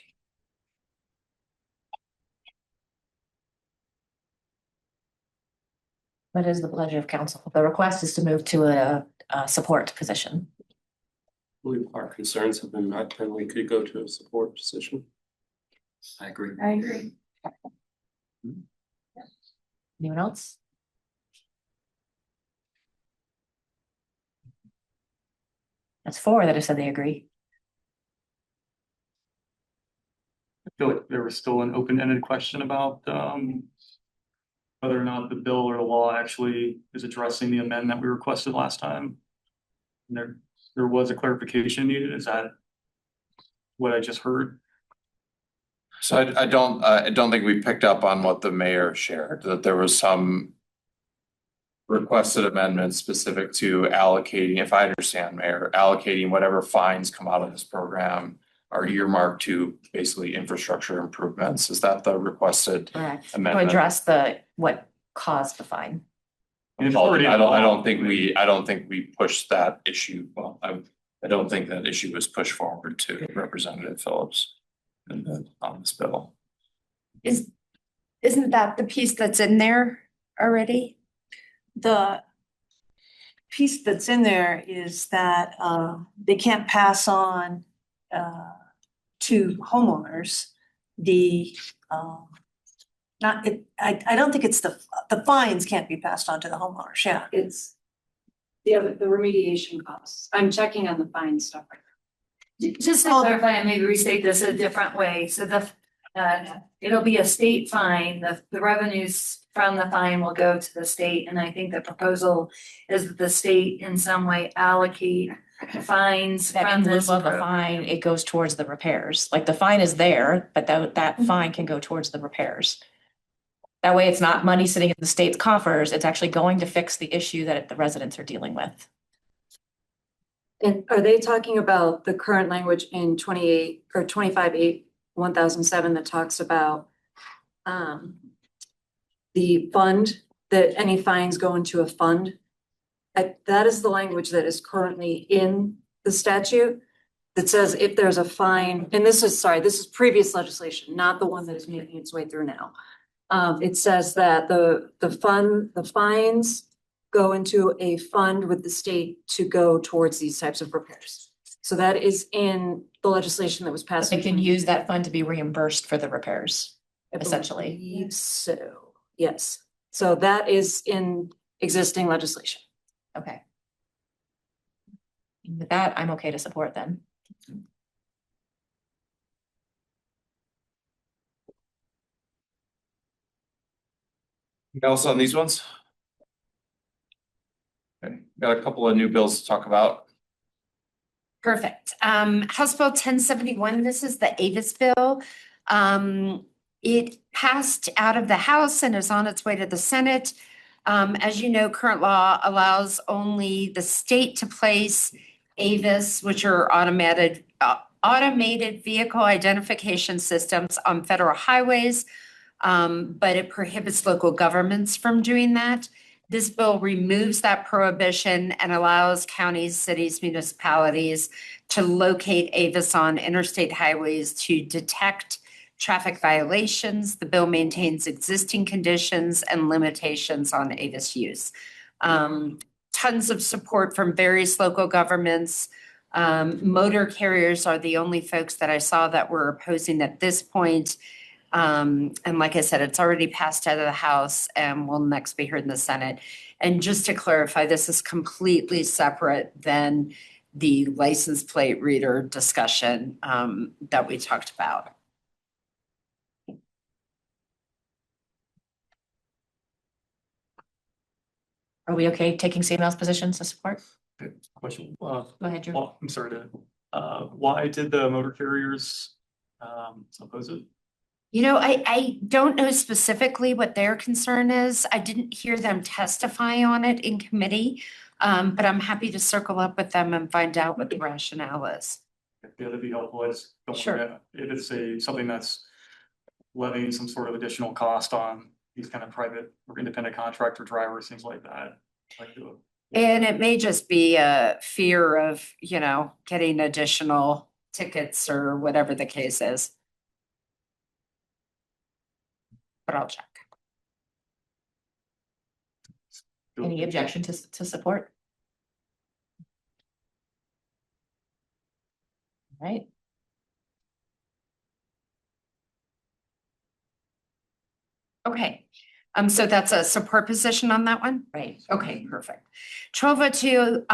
What is the pleasure of council? The request is to move to a support position. I believe our concerns have been met, and we could go to a support position. I agree. I agree. Anyone else? That's 4 that have said they agree. I feel like there was still an open-ended question about whether or not the bill or the law actually is addressing the amendment we requested last time. And there was a clarification needed. Is that what I just heard? So I don't think we picked up on what the mayor shared, that there was some requested amendments specific to allocating, if I understand, Mayor, allocating whatever fines come out of this program are earmarked to basically infrastructure improvements. Is that the requested Correct. To amendment? address what caused the fine. And it's already in law. I don't think we pushed that issue. Well, I don't think that issue was pushed forward to Representative Phillips on this bill. Isn't that the piece that's in there already? The piece that's in there is that they can't pass on to homeowners the not it, I don't think it's the fines can't be passed on to the homeowners, yeah. It's the remediation costs. I'm checking on the fine stuff right now. Just to clarify and maybe restate this a different way, so it'll be a state fine, the revenues from the fine will go to the state, and I think the proposal is that the state in some way allocate fines That from in lieu this of the program. fine, it goes towards the repairs. Like the fine is there, but that fine can go towards the repairs. That way it's not money sitting in the state's coffers, it's actually going to fix the issue that the residents are dealing with. And are they talking about the current language in 28 or 25-8-1007 that talks about the fund, that any fines go into a fund? That is the language that is currently in the statute that says if there's a fine, and this is previous legislation, not the one that is making its way through now. It says that the fines go into a fund with the state to go towards these types of repairs. So that is in the legislation that was passed. They can use that fund to be reimbursed for the repairs, I essentially. believe so, yes. So that is in existing legislation. Okay. With that, I'm okay to support then. Anything else on these ones? Okay, got a couple of new bills to talk about. Perfect. House Bill 1071, this is the Avis bill. It passed out of the House and is on its way to the Senate. As you know, current law allows only the state to place Avis, which are automated vehicle identification systems on federal highways. But it prohibits local governments from doing that. This bill removes that prohibition and allows counties, cities, municipalities to locate Avis on interstate highways to detect traffic violations. The bill maintains existing conditions and limitations on Avis use. Tons of support from various local governments. Motor carriers are the only folks that I saw that were opposing at this point. And like I said, it's already passed out of the House and will next be heard in the Senate. And just to clarify, this is completely separate than the license plate reader discussion that we talked about. Are we okay taking CML's positions to support? Question, Go ahead, Drew. well, I'm sorry why did the motor carriers, oppose it? You know, I don't know specifically what their concern is. I didn't hear them testify on it in committee. But I'm happy to circle up with them and find out what the rationale is. Yeah, that'd be helpful. I just don't Sure. want to, if it's something that's levying some sort of additional cost on these kind of private or independent contractor drivers, things like that. Like And it may just be a fear of, getting additional tickets or whatever the case is. But I'll check. Any objection to support? All right. Okay, so that's a support position on that one? Right. Okay, perfect. 1202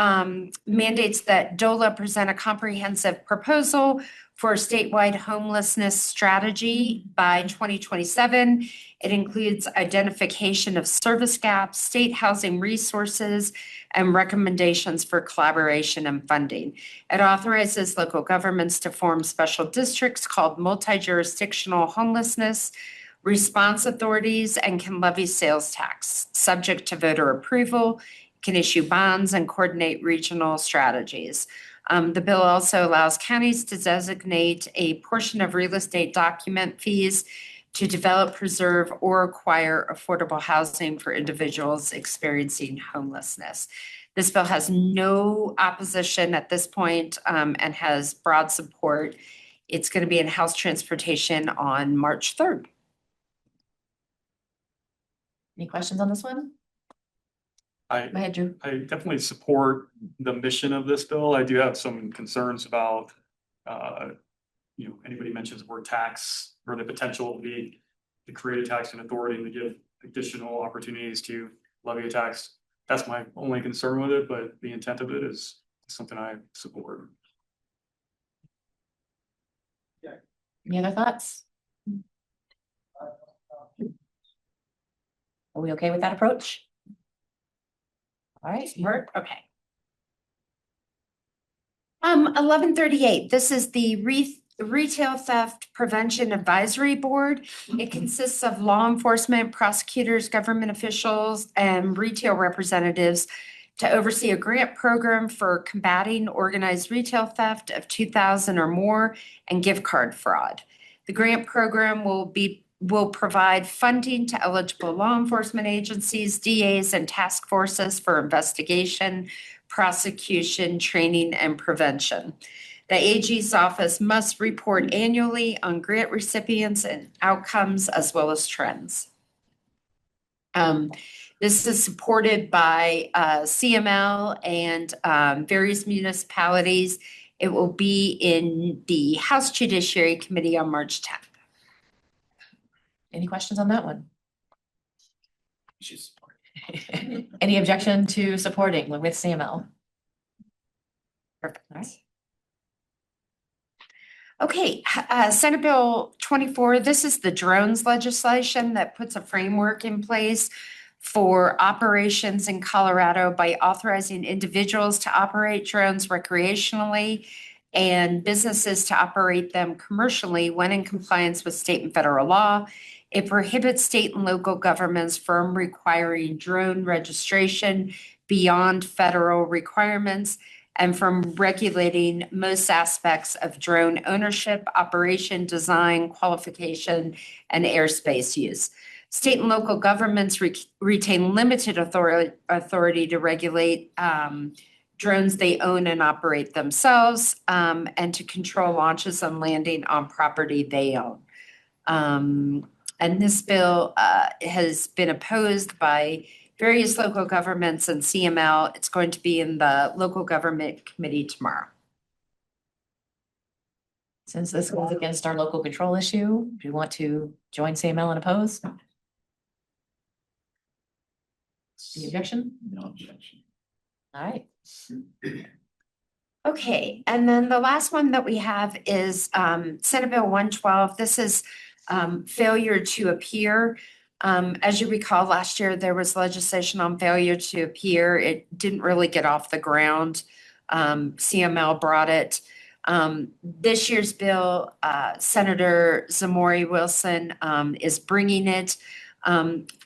mandates that DOLA present a comprehensive proposal for a statewide homelessness strategy by 2027. It includes identification of service gaps, state housing resources, and recommendations for collaboration and funding. It authorizes local governments to form special districts called multi-jurisdictional homelessness response authorities, and can levy sales tax, subject to voter approval, can issue bonds and coordinate regional strategies. The bill also allows counties to designate a portion of real estate document fees to develop, preserve, or acquire affordable housing for individuals experiencing homelessness. This bill has no opposition at this point, and has broad support. It's going to be in House Transportation on March 3rd. Any questions on this one? Go ahead, Drew. I definitely support the mission of this bill. I do have some concerns about, anybody mentions the word tax or the potential to create a taxing authority and to give additional opportunities to levy a tax. That's my only concern with it, but the intent of it is something I support. Any other thoughts? Are we okay with that approach? All right, Mark, okay. 1138, this is the Retail Theft Prevention Advisory Board. It consists of law enforcement, prosecutors, government officials, and retail representatives to oversee a grant program for combating organized retail theft of 2,000 or more and gift card fraud. The grant program will provide funding to eligible law enforcement agencies, DAs, and task forces for investigation, prosecution, training, and prevention. The AG's office must report annually on grant recipients and outcomes as well as trends. This is supported by CML and various municipalities. It will be in the House Judiciary Committee on March 10th. Any questions on that one? Any objection to supporting with CML? Perfect. All right. Okay, Senate Bill 24, this is the drones legislation that puts a framework in place for operations in Colorado by authorizing individuals to operate drones recreationally and businesses to operate them commercially when in compliance with state and federal law. It prohibits state and local governments from requiring drone registration beyond federal requirements and from regulating most aspects of drone ownership, operation, design, qualification, and airspace use. State and local governments retain limited authority to regulate drones they own and operate themselves, and to control launches and landing on property they own. And this bill has been opposed by various local governments and CML. It's going to be in the local government committee tomorrow. Since this goes against our local control issue, do you want to join CML and oppose? The objection? No objection. All right. Okay, and then the last one that we have is Senate Bill 112. This is failure to appear. As you recall, last year there was legislation on failure to appear. It didn't really get off the ground. CML brought it. This year's bill, Senator Zamori Wilson is bringing it.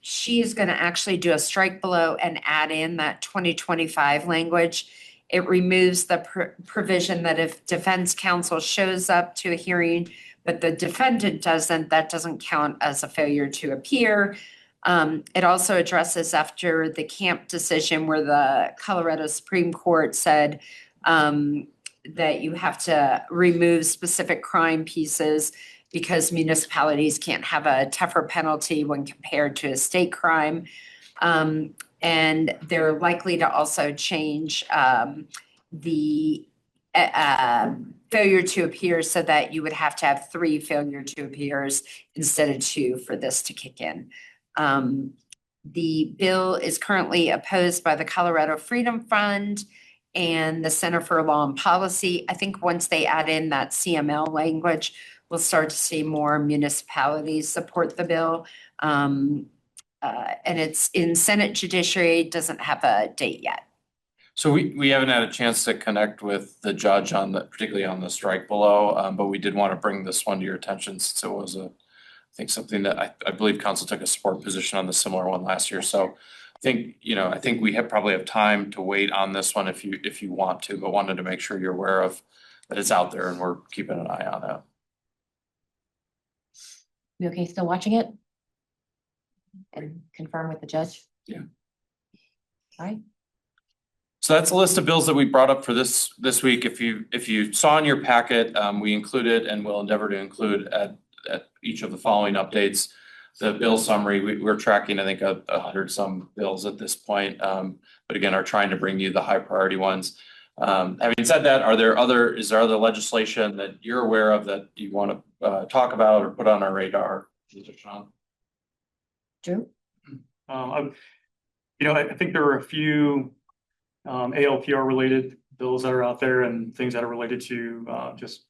She is going to actually do a strike below and add in that 2025 language. It removes the provision that if defense counsel shows up to a hearing, but the defendant doesn't, that doesn't count as a failure to appear. It also addresses after the Camp decision where the Colorado Supreme Court said that you have to remove specific crime pieces because municipalities can't have a tougher penalty when compared to a state crime. And they're likely to also change the failure to appear so that you would have to have 3 failure to appears instead of 2 for this to kick in. The bill is currently opposed by the Colorado Freedom Fund and the Center for Law and Policy. I think once they add in that CML language, we'll start to see more municipalities support the bill. And it's in Senate Judiciary, doesn't have a date yet. So we haven't had a chance to connect with the judge on the, particularly on the strike below, but we did want to bring this one to your attention since it was I think something that I believe council took a support position on the similar one last year. So I think we probably have time to wait on this one if you want to, but wanted to make sure you're aware of that it's out there and we're keeping an eye on it. You okay still watching it? And confirm with the judge? Yeah. All right. So that's a list of bills that we brought up for this week. If you saw in your packet, we included and will endeavor to include at each of the following updates, the bill summary. We're tracking, I think, 100 some bills at this point, but again, are trying to bring you the high priority ones. Having said that, is there other legislation that you're aware of that you want to talk about or put on our radar? Drew? I think there are a few ALPR related bills that are out there and things that are related to just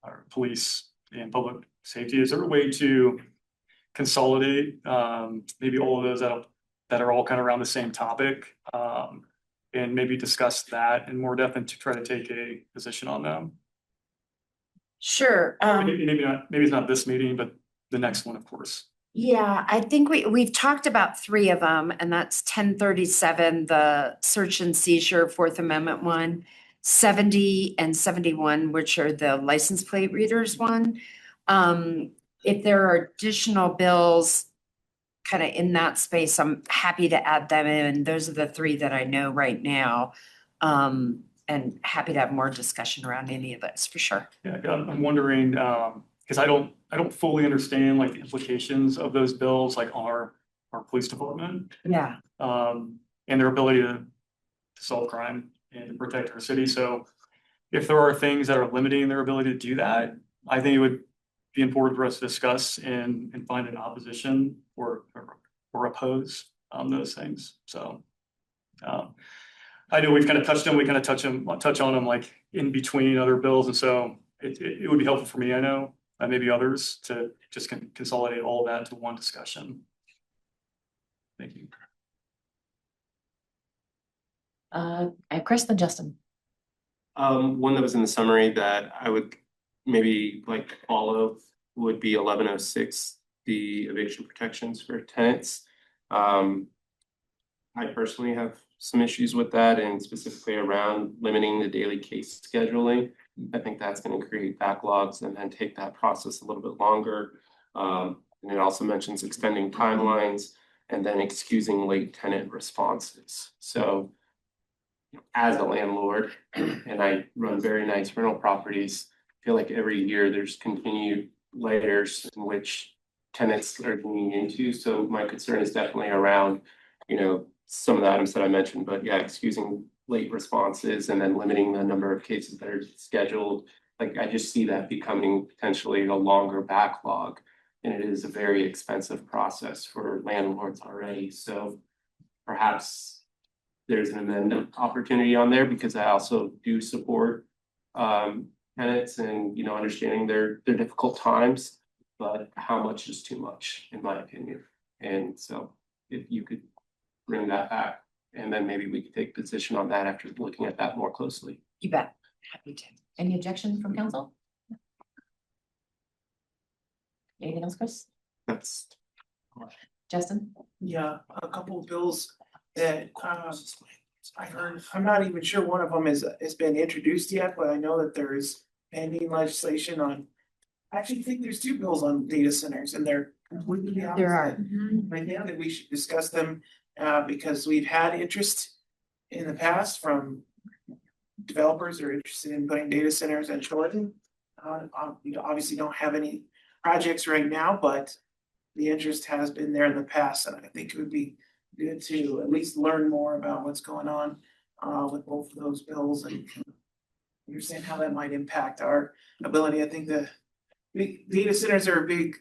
our police and public safety. Is there a way to consolidate maybe all of those that are all kind of around the same topic and maybe discuss that in more depth and to try to take a position on them? Sure. Maybe it's not this meeting, but the next one, of course. Yeah, I think we've talked about 3 of them, and that's 1037, the search and seizure 4th Amendment one, 70 and 71, which are the license plate readers one. If there are additional bills kind of in that space, I'm happy to add them in. Those are the 3 that I know right now. And happy to have more discussion around any of those for sure. Yeah, I'm wondering, because I don't fully understand like the implications of those bills, like our police department. Yeah. And their ability to solve crime and protect our city. So if there are things that are limiting their ability to do that, I think it would be important for us to discuss and find an opposition or oppose on those things. So I know we've kind of touched them, we kind of touch on them like in between other bills. And so it would be helpful for me, I know, maybe others, to just consolidate all of that into one discussion. Thank you. Chris, then Justin. One that was in the summary that I would maybe like to follow would be 1106, the eviction protections for tenants. I personally have some issues with that, and specifically around limiting the daily case scheduling. I think that's going to create backlogs and then take that process a little bit longer. And it also mentions extending timelines and then excusing late tenant responses. So as a landlord, and I run very nice rental properties, I feel like every year there's continued layers in which tenants are going into. So my concern is definitely around, some of the items that I mentioned, but yeah, excusing late responses and then limiting the number of cases that are scheduled like, I just see that becoming potentially a longer backlog. And it is a very expensive process for landlords already, so perhaps there's an amendment opportunity on there, because I also do support tenants and, understanding their difficult times, but how much is too much, in my opinion. And so if you could bring that back, and then maybe we could take position on that after looking at that more closely. You bet. Happy to. Any objection from council? Anything else, Chris? That's Justin? Yeah, a couple of bills that I heard, I'm not even sure one of them has been introduced yet, but I know that there is pending legislation on. I actually think there's two bills on data centers, and they're completely opposite. There are. I think that we should discuss them because we've had interest in the past from developers who are interested in putting data centers in Thornton. We obviously don't have any projects right now, but the interest has been there in the past, and I think it would be good to at least learn more about what's going on with both of those bills and understand how that might impact our ability. I think the big data centers are a big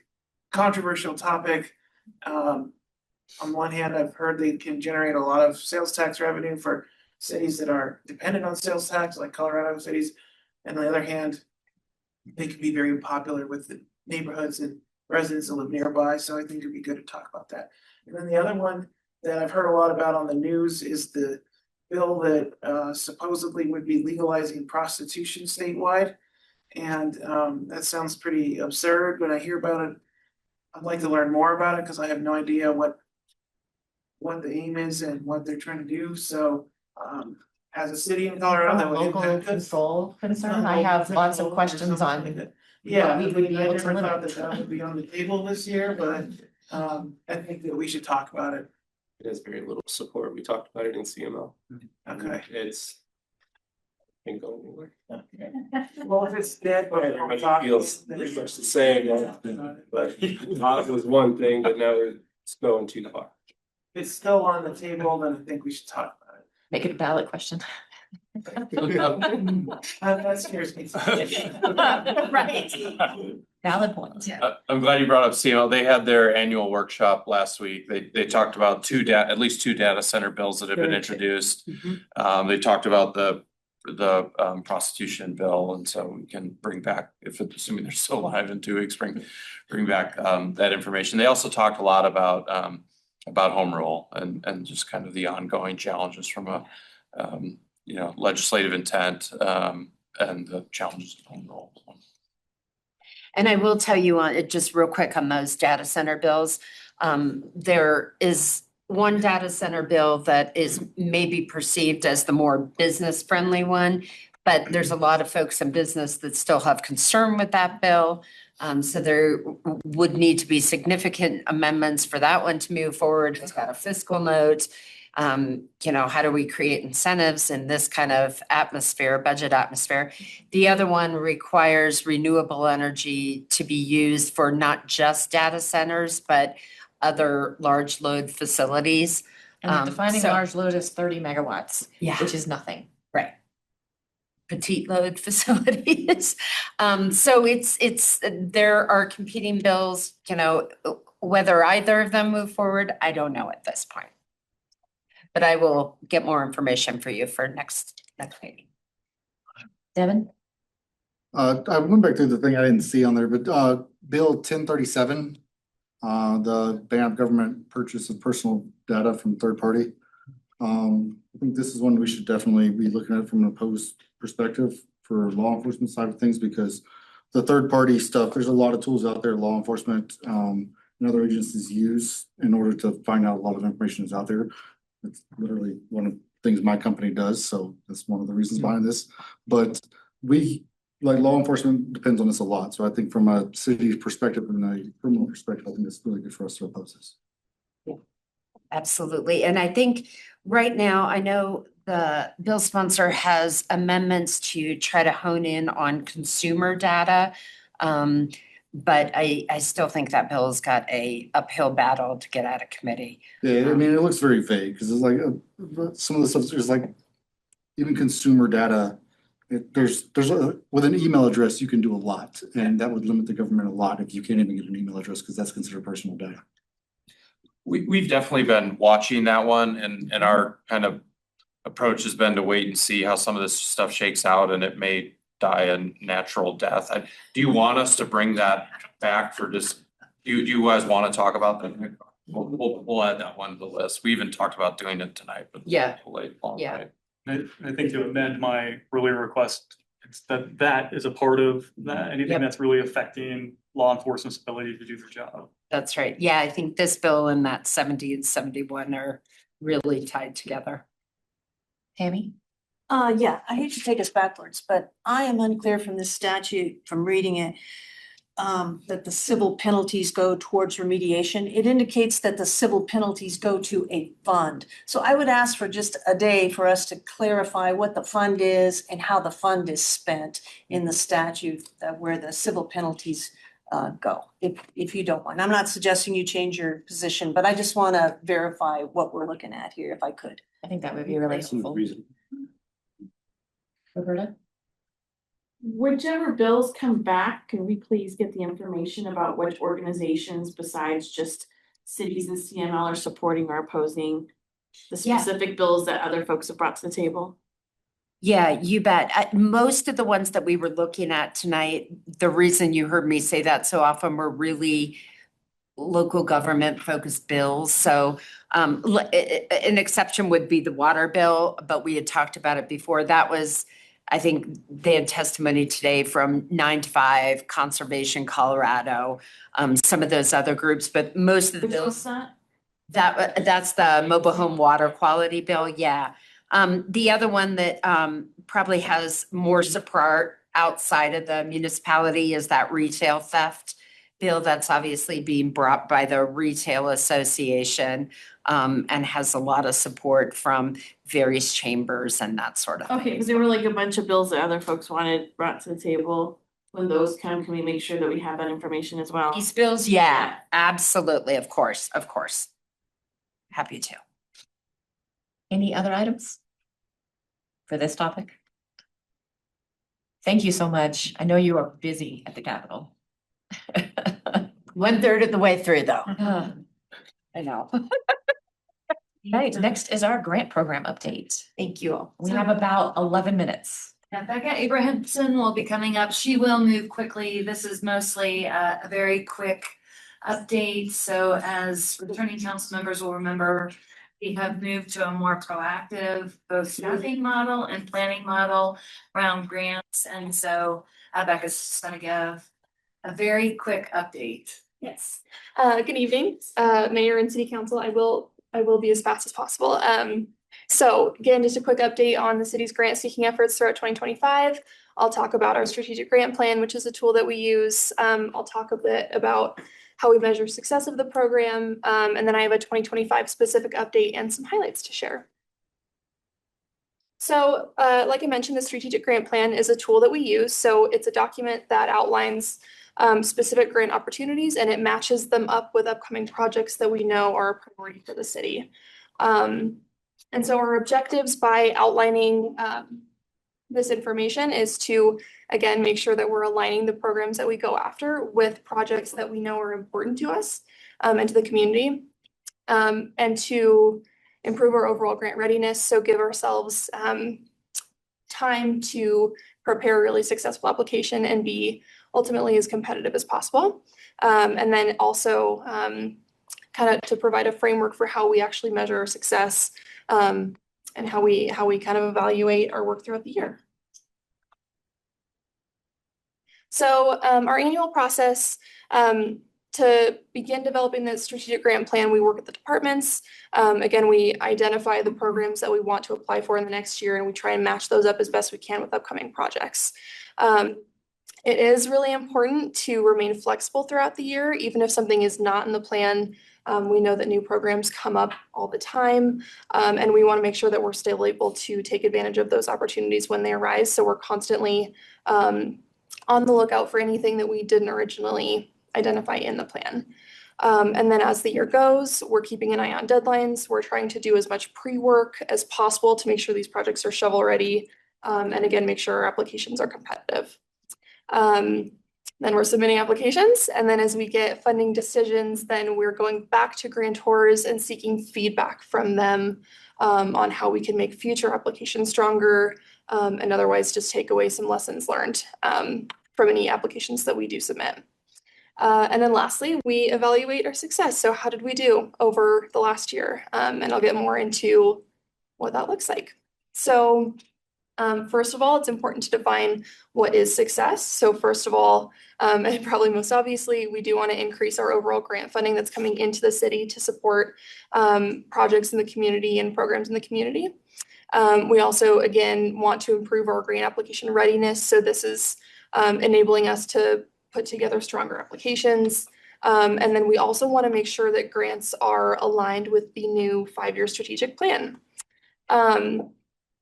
controversial topic. On one hand, I've heard they can generate a lot of sales tax revenue for cities that are dependent on sales tax, like Colorado cities. And on the other hand, they can be very popular with the neighborhoods and residents that live nearby. So I think it'd be good to talk about that. And then the other one that I've heard a lot about on the news is the bill that supposedly would be legalizing prostitution statewide. And that sounds pretty absurd when I hear about it. I'd like to learn more about it because I have no idea what the aim is and what they're trying to do. So as a city in Colorado that would Local impact us. control concern, I have lots of questions on. Yeah, we would be I able to never thought limit. that would be on the table this year, but I think that we should talk about it. It has very little support. We talked about it in CML. Okay. It's ain't going anywhere. Well, if it's dead, but Everybody feels pretty much the same, but it was one thing, but now it's going too far. if it's still on the table, then I think we should talk about it. Make it a ballot question. That scares me. Right. Valid point. I'm glad you brought up CML. They had their annual workshop last week. They talked about at least two data center bills that have been introduced. They talked about the prostitution bill, and so we can bring back, assuming they're still alive in 2 weeks, bring back that information. They also talked a lot about home rule and just kind of the ongoing challenges from a legislative intent and the challenges of home rule. And I will tell you just real quick on those data center bills, there is one data center bill that is maybe perceived as the more business friendly one, but there's a lot of folks in business that still have concern with that bill. So there would need to be significant amendments for that one to move forward. It's got a fiscal note. How do we create incentives in this kind of budget atmosphere? The other one requires renewable energy to be used for not just data centers, but other large load facilities. And defining so- large load is 30 megawatts, Yeah. which is nothing. Right. Petite load facilities. So there are competing bills, whether either of them move forward, I don't know at this point. But I will get more information for you for next meeting. Devin? I went back through the thing I didn't see on there, but Bill 1037, the ban of government purchase of personal data from third party. I think this is one we should definitely be looking at from an opposed perspective for law enforcement side of things, because the third party stuff, there's a lot of tools out there law enforcement and other agencies use in order to find out a lot of information that's out there. It's literally one of the things my company does, so that's one of the reasons behind this. But law enforcement depends on this a lot, so I think from a city perspective and a criminal perspective, I think it's really good for us to oppose this. Absolutely. And I think right now, I know the bill sponsor has amendments to try to hone in on consumer data. But I still think that bill's got a uphill battle to get out of committee. Yeah, I mean, it looks very vague because it's like some of the stuff is like even consumer data With an email address, you can do a lot, and that would limit the government a lot if you can't even get an email address, because that's considered personal data. We've definitely been watching that one, and our kind of approach has been to wait and see how some of this stuff shakes out, and it may die a natural death. Do you want us to bring that back for just, do you guys want to talk about that? We'll add that one to the list. We even talked about doing it tonight, but. Yeah. Late. Yeah. I think to amend my earlier request, it's that is a part of that, anything Yep. that's really affecting law enforcement's ability to do their job. That's right. Yeah, I think this bill and that 70 and 71 are really tied together. Tammy? Yeah, I hate to take us backwards, but I am unclear from this statute, from reading it, that the civil penalties go towards remediation. It indicates that the civil penalties go to a fund. So I would ask for just a day for us to clarify what the fund is and how the fund is spent in the statute, where the civil penalties go, if you don't mind. I'm not suggesting you change your position, but I just want to verify what we're looking at here, if I could. I think that would be really helpful. Roberta? Whichever bills come back, can we please get the information about which organizations besides just cities and CML are supporting or opposing the Yeah. specific bills that other folks have brought to the table? Yeah, you bet. Most of the ones that we were looking at tonight, the reason you heard me say that so often were really local government focused bills. So an exception would be the water bill, but we had talked about it before. That was, I think they had testimony today from 9 to 5, Conservation Colorado, some of those other groups, but most of the Which bills. was that? That's the mobile home water quality bill, yeah. The other one that probably has more support outside of the municipality is that retail theft bill that's obviously being brought by the Retail Association and has a lot of support from various chambers and that sort of thing. Okay, because there were like a bunch of bills that other folks wanted brought to the table. When those come, can we make sure that we have that information as well? These bills, yeah, absolutely, of course. Happy to. Any other items for this topic? Thank you so much. I know you are busy at the Capitol. 1/3 of the way through though. I know. Right, next is our grant program update. Thank you. We have about 11 minutes. Now, Becca Abrahamson will be coming up. She will move quickly. This is mostly a very quick update. So as returning council members will remember, we have moved to a more proactive both staffing model and planning model around grants. And so Becca's just going to give a very quick update. Yes. Good evening, Mayor and City Council. I will be as fast as possible. So again, just a quick update on the city's grant seeking efforts throughout 2025. I'll talk about our strategic grant plan, which is a tool that we use. I'll talk a bit about how we measure success of the program. And then I have a 2025 specific update and some highlights to share. So like I mentioned, the strategic grant plan is a tool that we use. So it's a document that outlines specific grant opportunities and it matches them up with upcoming projects that we know are a priority for the city. And so our objectives by outlining this information is to, again, make sure that we're aligning the programs that we go after with projects that we know are important to us and to the community, and to improve our overall grant readiness. So give ourselves time to prepare a really successful application and be ultimately as competitive as possible. And then also kind of to provide a framework for how we actually measure our success and how we kind of evaluate our work throughout the year. So our annual process to begin developing the strategic grant plan, we work with the departments. Again, we identify the programs that we want to apply for in the next year, and we try and match those up as best we can with upcoming projects. It is really important to remain flexible throughout the year, even if something is not in the plan. We know that new programs come up all the time, and we want to make sure that we're still able to take advantage of those opportunities when they arise. So we're constantly on the lookout for anything that we didn't originally identify in the plan. And then as the year goes, we're keeping an eye on deadlines. We're trying to do as much pre-work as possible to make sure these projects are shovel ready And again, make sure our applications are competitive. Then we're submitting applications, and then as we get funding decisions, then we're going back to grantors and seeking feedback from them on how we can make future applications stronger, and otherwise just take away some lessons learned from any applications that we do submit. And then lastly, we evaluate our success. So how did we do over the last year? And I'll get more into what that looks like. So first of all, it's important to define what is success. So first of all, and probably most obviously, we do want to increase our overall grant funding that's coming into the city to support projects in the community and programs in the community. We also, again, want to improve our grant application readiness. So this is enabling us to put together stronger applications. And then we also want to make sure that grants are aligned with the new 5-year strategic plan.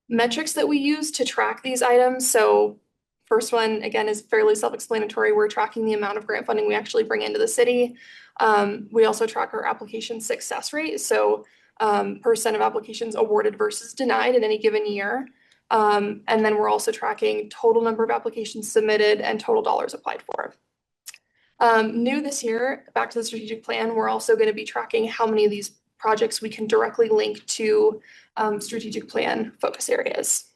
Metrics that we use to track these items. So first one, again, is fairly self-explanatory. We're tracking the amount of grant funding we actually bring into the city. We also track our application success rate. So percent of applications awarded versus denied in any given year. And then we're also tracking total number of applications submitted and total dollars applied for. New this year, back to the strategic plan, we're also going to be tracking how many of these projects we can directly link to strategic plan focus areas.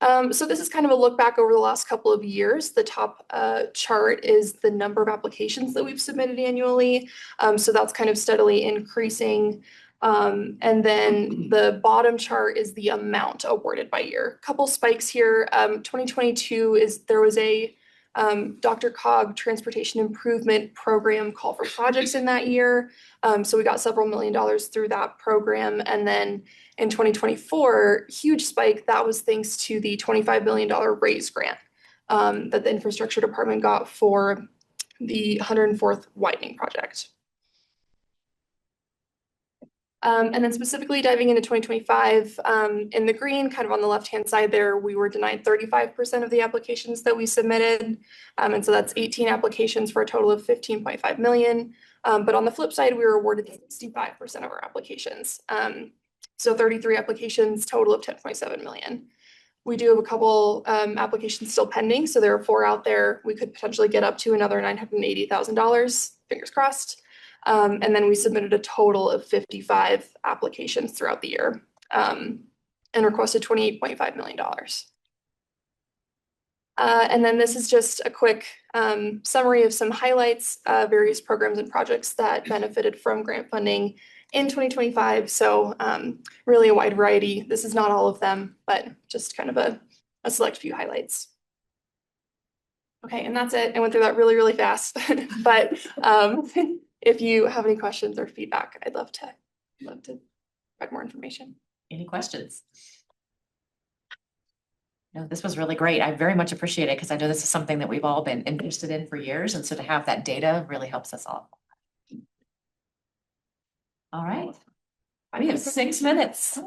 So this is kind of a look back over the last couple of years. The top chart is the number of applications that we've submitted annually. So that's kind of steadily increasing. And then the bottom chart is the amount awarded by year. Couple spikes here. 2022 there was a DRCOG Transportation Improvement Program call for projects in that year. So we got several $1 million through that program. And then in 2024, huge spike, that was thanks to the $25 million RAISE grant that the infrastructure department got for the 104th widening project. And then specifically diving into 2025, in the green, kind of on the left-hand side there, we were denied 35% of the applications that we submitted. And so that's 18 applications for a total of 15.5 million. But on the flip side, we were awarded 65% of our applications. So 33 applications, total of 10.7 million. We do have a couple applications still pending. So there are 4 out there. We could potentially get up to another $980,000, fingers crossed. And then we submitted a total of 55 applications throughout the year and requested $28.5 million. And then this is just a quick summary of some highlights, various programs and projects that benefited from grant funding in 2025. So really a wide variety. This is not all of them, but just kind of a select few highlights. Okay, and that's it. I went through that really, really fast, but if you have any questions or feedback, I'd love to provide more information. Any questions? No, this was really great. I very much appreciate it because I know this is something that we've all been interested in for years. And so to have that data really helps us all. All right. We have 6 minutes.